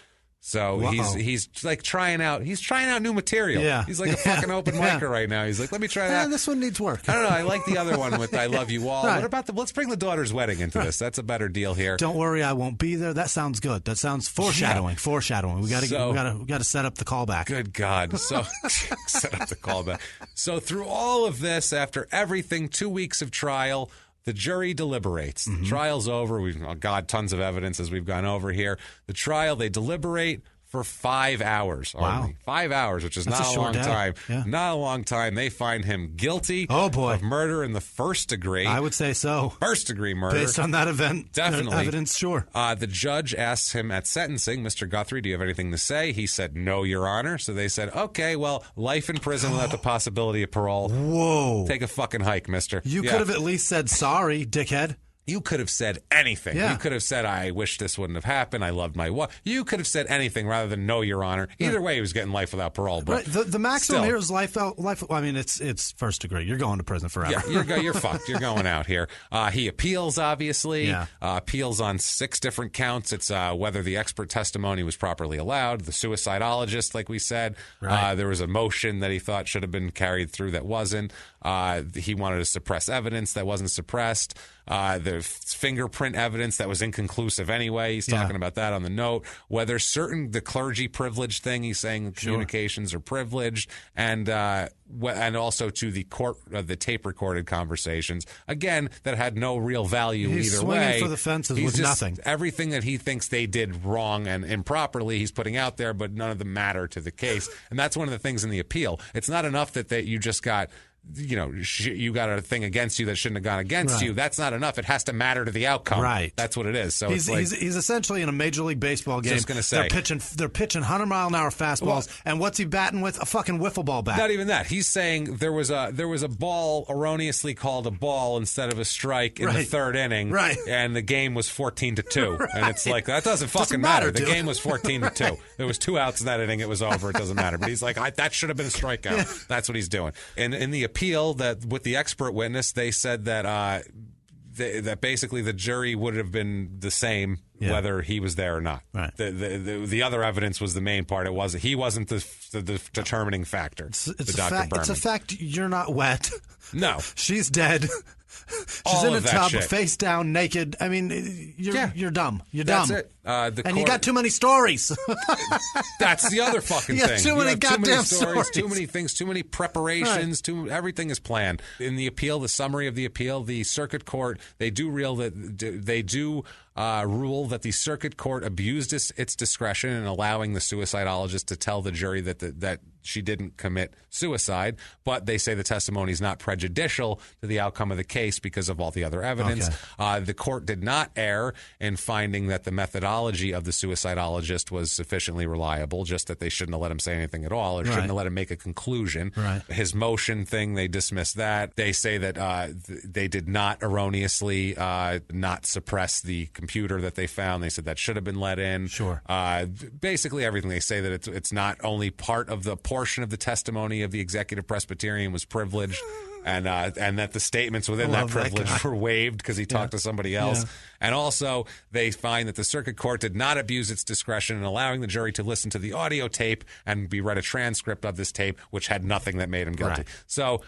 So he's like trying out new material. Yeah. He's like a fucking open micer right now. He's like, let me try that. This one needs work. I don't know. I like the other one with I love you all. What about let's bring the daughter's wedding into this. That's a better deal here. Don't worry, I won't be there. That sounds good. That sounds foreshadowing. Yeah. Foreshadowing. We got to set up the callback. Good God. So set up the callback. So through all of this, after everything, 2 weeks of trial, the jury deliberates. The trial's over. We've got tons of evidence as we've gone over here. The trial, they deliberate for 5 hours. Wow. Only. 5 hours, which is not a long time. Yeah. Not a long time. They find him guilty of murder in the first degree. I would say so. First degree murder. Based on that evidence, sure. The judge asks him at sentencing, Mr. Guthrie, do you have anything to say? He said, no, Your Honor. So they said, okay, well, life in prison without the possibility of parole. Whoa. Take a fucking hike, mister. You could have at least said sorry, dickhead. You could have said anything. Yeah. You could have said, I wish this wouldn't have happened. I loved my wife. You could have said anything rather than no, Your Honor. Either way, he was getting life without parole. But the maximum here is life. I mean, it's first degree. You're going to prison forever. Yeah, you're fucked. You're going out here. He appeals, obviously. Yeah. Appeals on 6 different counts. It's whether the expert testimony was properly allowed. The suicidologist, like we said. Right. There was a motion that he thought should have been carried through that wasn't. He wanted to suppress evidence that wasn't suppressed. The fingerprint evidence that was inconclusive anyway. He's talking about that on the note. Whether the clergy privilege thing, he's saying communications are privileged, and also to the court, the tape recorded conversations, again, that had no real value he's either way. He's swinging for the fences with nothing. Everything that he thinks they did wrong and improperly, he's putting out there, but none of them matter to the case. And that's one of the things in the appeal. It's not enough that you just got, you got a thing against you that shouldn't have gone against you. That's not enough. It has to matter to the outcome. Right. That's what it is. So he's essentially in a Major League Baseball game. Just going to say they're pitching 100-mile-an-hour fastballs, and what's he batting with? A fucking wiffle ball bat. Not even that. He's saying there was a ball erroneously called a ball instead of a strike in the 3rd inning, and the game was 14-2, and it's like that doesn't fucking matter. The game was 14-2. There was 2 outs in that inning. It was over. It doesn't matter. But he's like, that should have been a strikeout. Yeah. That's what he's doing. And in the appeal, that with the expert witness, they said that that basically the jury would have been the same whether he was there or not. Right. The other evidence was the main part. He wasn't the determining factor. It's a fact. You're not wet. No, she's dead. She's in a tub, face down, naked. I mean, you're dumb. You're dumb. That's it. And you got too many stories. That's the other fucking thing. Too many goddamn stories. Too many things. Too many preparations. Everything is planned. In the appeal, the summary of the appeal, the circuit court they do rule that the circuit court abused its discretion in allowing the suicidologist to tell the jury that she didn't commit suicide, but they say the testimony is not prejudicial to the outcome of the case because of all the other evidence. Okay. The court did not err in finding that the methodology of the suicidologist was sufficiently reliable, just that they shouldn't have let him say anything at all, or shouldn't have let him make a conclusion. Right. His motion thing, they dismissed that. They say that they did not erroneously not suppress the computer that they found. They said that should have been let in. Sure. Basically everything. They say that it's not only part of the portion of the testimony of the executive Presbyterian was privileged, and that the statements within that privilege were waived because he talked to somebody else. Yeah. And also, they find that the circuit court did not abuse its discretion in allowing the jury to listen to the audio tape and be read a transcript of this tape, which had nothing that made him guilty. Right. So,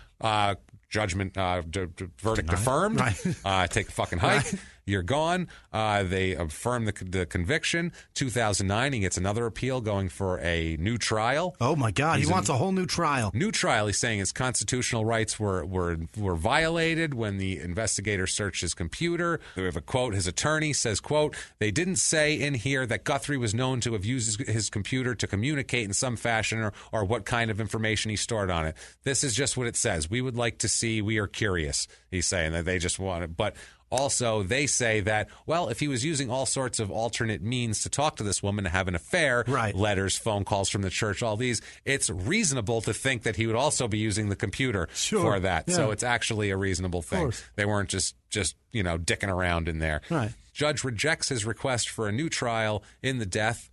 judgment, verdict affirmed. Right. Take a fucking hike. Right. You're gone. They affirm the conviction. 2009, he gets another appeal going for a new trial. Oh, my God. He wants a whole new trial. New trial. He's saying his constitutional rights were violated when the investigator searched his computer. We have a quote. His attorney says, quote, "They didn't say in here that Guthrie was known to have used his computer to communicate in some fashion or what kind of information he stored on it. This is just what it says. We would like to see. We are curious." He's saying that they just want it. But also, they say that, well, if he was using all sorts of alternate means to talk to this woman, to have an affair, letters, phone calls from the church, all these, it's reasonable to think that he would also be using the computer for that. Yeah. So it's actually a reasonable thing. They weren't just dicking around in there. Right. Judge rejects his request for a new trial in the death,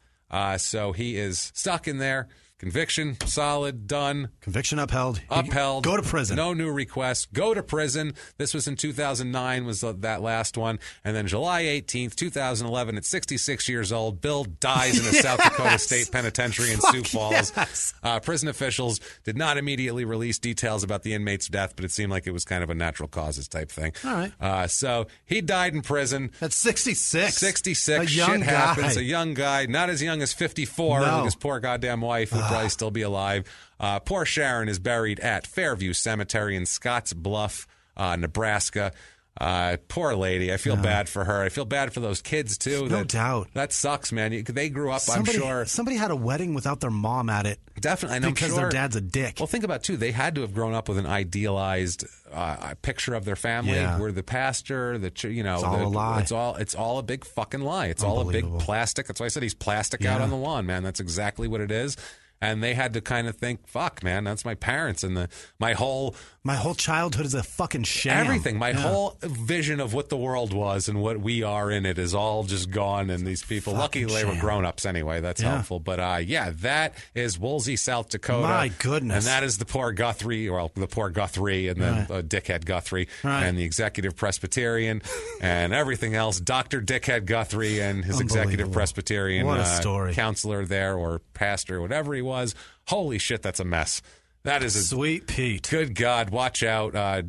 so he is stuck in there. Conviction, solid, done. Conviction upheld. Upheld. Go to prison. No new request. Go to prison. This was in 2009 was that last one. And then July 18th, 2011, at 66 years old, Bill dies in a South Dakota State Penitentiary in Sioux Falls. Yes. Prison officials did not immediately release details about the inmate's death, but it seemed like it was kind of a natural causes type thing. All right. So he died in prison. At 66. 66. Shit happens. A young guy. Not as young as 54, like his poor goddamn wife, who probably still be alive. Poor Sharon is buried at Fairview Cemetery in Scotts Bluff, Nebraska. Poor lady. I feel bad for her. I feel bad for those kids, too. No doubt. That sucks, man. They grew up, I'm sure. Somebody had a wedding without their mom at it. Definitely. And because their dad's a dick. Well, think about, too, they had to have grown up with an idealized picture of their family where the pastor, it's all a lie. It's all a big fucking lie. It's all a big plastic. That's why I said he's plastic out on the lawn, man. That's exactly what it is. And they had to kind of think, fuck, man, that's my parents. And my whole My whole childhood is a fucking sham. Everything. My whole vision of what the world was and what we are in it is all just gone. And these people, lucky they were grown-ups anyway. That's helpful. But that is Wolsey, South Dakota. My goodness. And that is the poor Guthrie, the poor Guthrie, and then Dickhead Guthrie, and the Executive Presbyterian, and everything else. Dr. Dickhead Guthrie and his Executive Presbyterian counselor there, or pastor, whatever he was. Holy shit, that's a mess. That is a sweet Pete. Good God, watch out.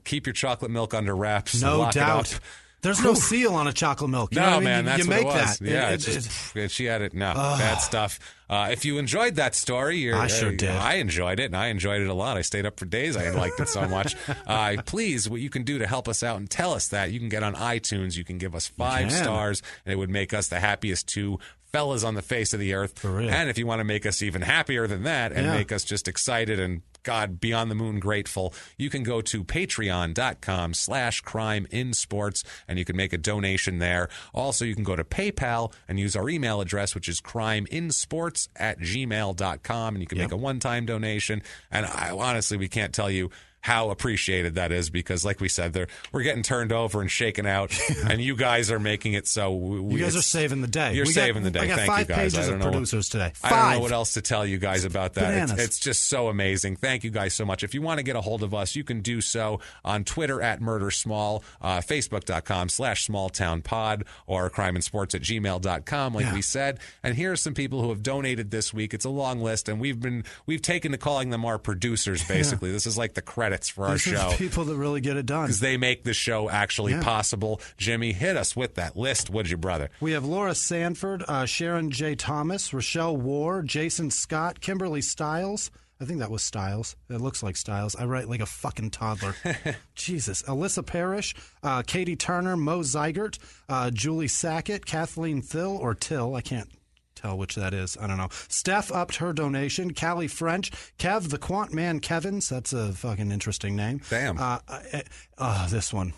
Keep your chocolate milk under wraps. No doubt. There's no seal on a chocolate milk. You know what I mean? That's you what make it was. that. Yeah, she had it. No, bad stuff. If you enjoyed that story, I sure did. I enjoyed it, and I enjoyed it a lot. I stayed up for days. I liked it so much. Please, what you can do to help us out and tell us that, you can get on iTunes. You can give us 5 stars, and it would make us the happiest 2 fellas on the face of the earth. For real. And if you want to make us even happier than that and make us just excited and God, beyond the moon grateful, you can go to patreon.com/crimeinsports and you can make a donation there. Also, you can go to PayPal and use our email address, which is crimeinsports@gmail.com, and you can make a one-time donation. And honestly, we can't tell you how appreciated that is, because like we said, we're getting turned over and shaken out, and you guys are making it so you guys are saving the day. You're saving the day. I got Thank 5 you guys. pages of producers today. 5. I don't know what else to tell you guys about that. It's just so amazing. Thank you guys so much. If you want to get a hold of us, you can do so on Twitter @MurderSmall, Facebook.com/SmallTownPod, or crimeinsports@gmail.com, like we said. And here are some people who have donated this week. It's a long list, and we've taken to calling them our producers, basically. This is like the credits for our show. People that really get it done. Because they make the show actually possible. Jimmy, hit us with that list, would you, brother? We have Laura Sanford, Sharon J. Thomas, Rochelle Ward, Jason Scott, Kimberly Stiles. I think that was Stiles. It looks like Stiles. I write like a fucking toddler. Jesus. Alyssa Parrish, Katie Turner, Mo Zeigert, Julie Sackett, Kathleen Thill, or Till. I can't tell which that is. I don't know. Steph upped her donation. Callie French. Kev, the Quant Man Kevins. That's a fucking interesting name. Damn. This one.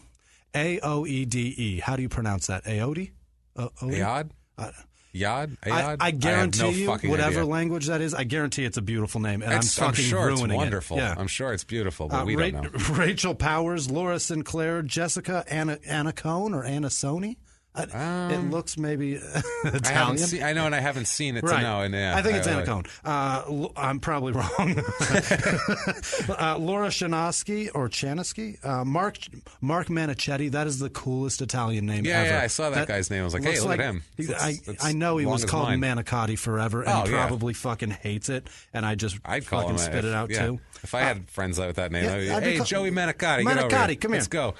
AOEDE. How do you pronounce that? Aode? Ayod? Yod? I guarantee you, whatever language that is, I guarantee it's a beautiful name, and I'm fucking ruining it's wonderful. it. Yeah. I'm sure it's beautiful, but we don't know. Rachel Powers, Laura Sinclair, Jessica Anna Cohn, or Anna Sony. It looks maybe Italian. I know, and I haven't seen it to know. And I think it's Anna Cohn. I'm probably wrong. Laura Chanosky or Chanosky. Mark Manichetti. That is the coolest Italian name ever. Yeah, I saw that guy's name. I was like, hey, look at him. I know he was called Manicotti forever, and he probably fucking hates it, and I'd fucking spit it out too. If I had friends with that name, I'd be, hey, Joey Manicotti, get over here. Come here. Let's go.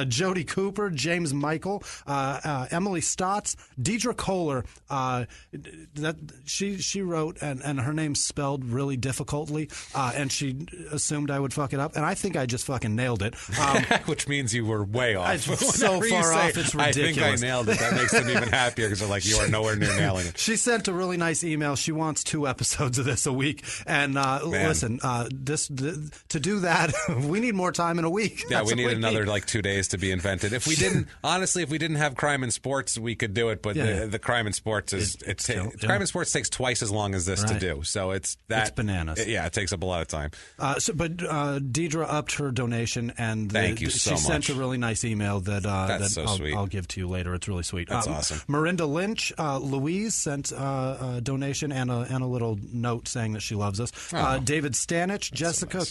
Jody Cooper, James Michael, Emily Stotts, Deidre Kohler. She wrote, and her name's spelled really difficultly, and she assumed I would fuck it up, and I think I just fucking nailed it. Which means you were way off. So far off, it's ridiculous. I think I nailed it. That makes them even happier, because they're like, you are nowhere near nailing it. She sent a really nice email. She wants 2 episodes of this a week, and listen, to do that, we need more time in a week. Yeah, we need another 2 days to be invented. If we didn't, honestly, if we didn't have Crime and Sports, we could do it. But the Crime and Sports Crime and Sports takes twice as long as this to do. So it's bananas. It takes up a lot of time. But Deidre upped her donation, and thank you so much. She sent a really nice email that sweet. I'll give to you later. It's really sweet. That's awesome. Mirinda Lynch, Louise sent a donation and a little note saying that she loves us. David Stanich, Jessica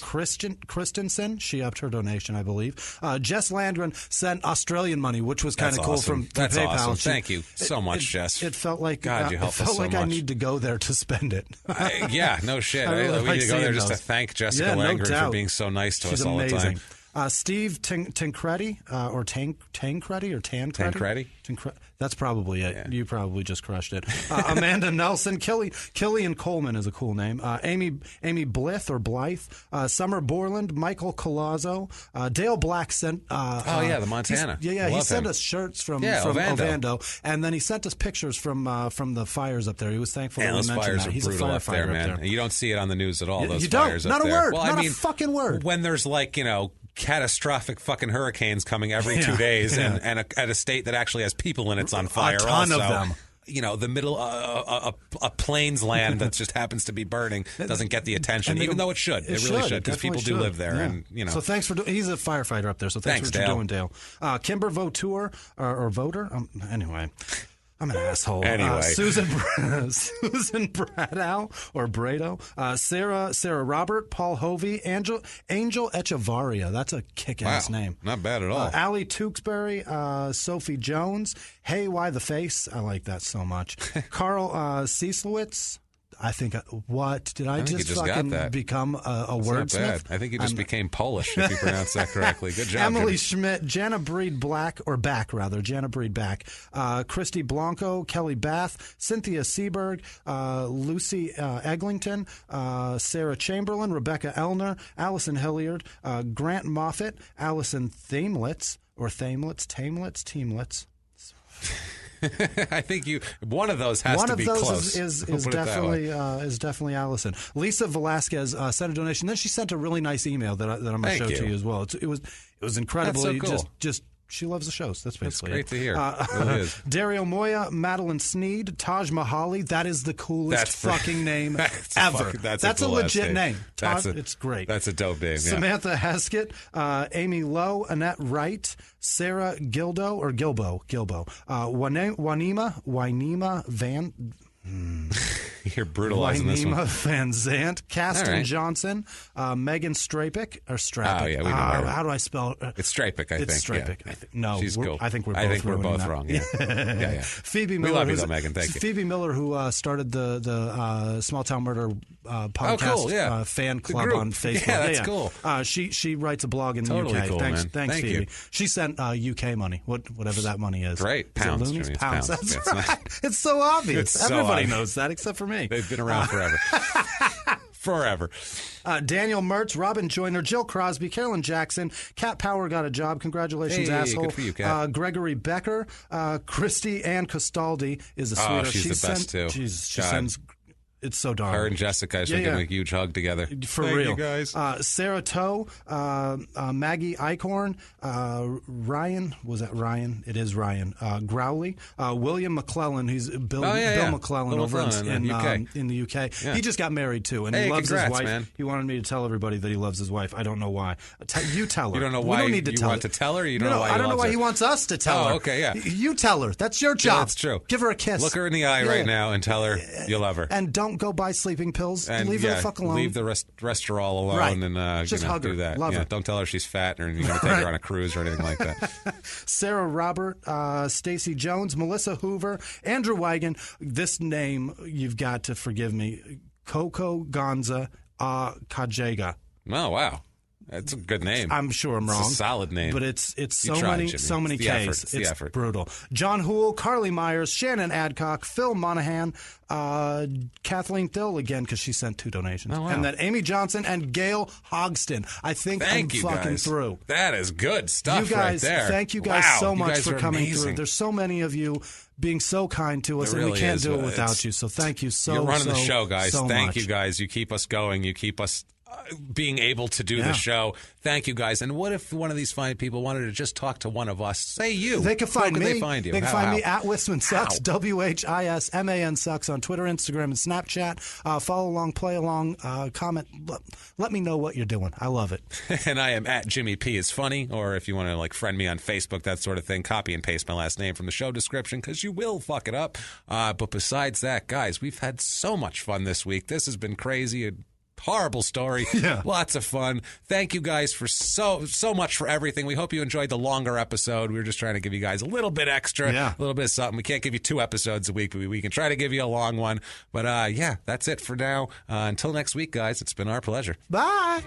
Christensen, she upped her donation, I believe. Jess Landgren sent Australian money, which was kind of cool from PayPal. Awesome. Thank you so much, Jess. It felt like God, you helped us so much. I need to go there to spend it. No shit. We need to go there just to thank Jessica Landgren for being so nice to us all the time. Steve Tancredi, or Tancredi, or Tancredi? That's probably it. Yeah. You probably just crushed it. Amanda Nelson, Killian Coleman is a cool name. Amy Blith or Blythe, Summer Borland, Michael Colazzo, Dale Black sent. The Montana. He sent us shirts from Ovando, and then he sent us pictures from the fires up there. He was thankful. Those fires that. are brutal up there, man. You don't see it on the news at all. Those you fires don't. Up not there. A word. Well, not a fucking word. When there's catastrophic fucking hurricanes coming every 2 days, and at a state that actually has people in it's on fire. A ton of them. the middle, a plains land that just happens to be burning doesn't get the attention, even though it should. It really should, because people do live there. Yeah. And So thanks for he's a firefighter up there, so thanks for what you're doing, Dale. Kimber Votour, or Voter? Anyway. I'm an asshole. Anyway. Susan Bradow or Brado, Sarah Robert, Paul Hovey, Angel Echevarria. That's a kick-ass name. Not bad at all. Allie Tewksbury, Sophie Jones. Hey, why the face? I like that so much. Carl Cieslewitz. I think, what? Did I just fucking become a wordsmith? I think you just became Polish, if you pronounce that correctly. Good job, Emily Jimmy. Schmidt, Jana Breed Jana Breed Back, Christy Blanco, Kelly Bath, Cynthia Seberg, Lucy Eglinton, Sarah Chamberlain, Rebecca Elner, Allison Hilliard, Grant Moffat, Allison Thamelitz. I think one of those has to be close. One of those is definitely Allison. Lisa Velasquez sent a donation. Then she sent a really nice email that I'm going to show to you as well. It was incredibly That's so cool. just. She loves the shows. That's basically great to hear. It really is. Dario Moya, Madeline Sneed, Taj Mahali. That is the coolest fucking name ever. That's a legit name. It's great. That's a dope name. Samantha Heskett, Amy Lowe, Annette Wright, Sarah Gilbo, Wanima Van. You're brutalizing this one. Van Zant, Caston Johnson, Megan Strapic. Oh, yeah, we know how do I spell it? It's Strapic, I think. It's Strapic. Yeah. I think. No, she's cool. I think we're both wrong. Yeah. Yeah. Phoebe Miller. We love you, though, Megan. Thank you. Phoebe Miller, who started the Small Town Murder podcast fan club on Facebook. Yeah, that's cool. She writes a blog in the UK. Cool, thanks, Thank Phoebe. You. She sent UK money, whatever that money is. Great. Pounds. Is it loonies? Pounds. That's right. It's so obvious. Everybody knows that except for me. They've been around forever. Forever. Daniel Mertz, Robin Joyner, Jill Crosby, Carolyn Jackson, Kat Power got a job. Congratulations, asshole. Good for you, Kat. Gregory Becker, Christy Ann Costaldi is a sweetheart. She's the best, too. She sends... It's so dark. Her and Jessica should give a huge hug together. For Thank real. you guys. Sarah Toe, Maggie Eichhorn, Ryan. Was that Ryan? It is Ryan. Growley. William McClellan, who's Bill McClellan over in the UK. Yeah. He just got married, too, and he loves his wife. Man. He wanted me to tell everybody that he loves his wife. I don't know why. You tell her. You don't know why we don't need to want to tell her? You don't know why I don't know why he wants us to tell her. Okay, yeah. You tell her. That's your job. Yeah, that's true. Give her a kiss. Look her in the eye right now and tell her you love her. And don't go buy sleeping pills. And leave her the fuck alone. Leave the restaurant alone and just hug her. do that. Love her. Don't tell her she's fat or you're going to take her on a cruise or anything like that. Sarah Robert, Stacy Jones, Melissa Hoover, Andrew Wigan. This name, you've got to forgive me. Coco Gonza Kajega. Oh, wow. That's a good name. I'm sure I'm wrong. It's a solid name. But it's so many Ks. It's brutal. John Houle, Carly Myers, Shannon Adcock, Phil Monahan, Kathleen Thill again because she sent 2 donations. Oh, wow. And then Amy Johnson and Gail Hogston. I think I'm fucking through. That is good stuff you guys, right there. Thank you guys so much for coming through. There's so many of you being so kind to us, and we can't do it without you. So thank you so much. You're running the show, guys. Thank you, guys. You keep us going. You keep us being able to do the show. Thank you, guys. And what if one of these fine people wanted to just talk to one of us? Say you. They can find me. They find you. They can find me at Whisman Sucks, WHISMAN Sucks on Twitter, Instagram, and Snapchat. Follow along, play along, comment. Let me know what you're doing. I love it. And I am at Jimmy P is funny, or if you want to friend me on Facebook, that sort of thing, copy and paste my last name from the show description because you will fuck it up. But besides that, guys, we've had so much fun this week. This has been crazy. Horrible story. Yeah. Lots of fun. Thank you guys for so much for everything. We hope you enjoyed the longer episode. We were just trying to give you guys a little bit extra, a little bit of something. We can't give you 2 episodes a week, but we can try to give you a long one. But that's it for now. Until next week, guys, it's been our pleasure. Bye.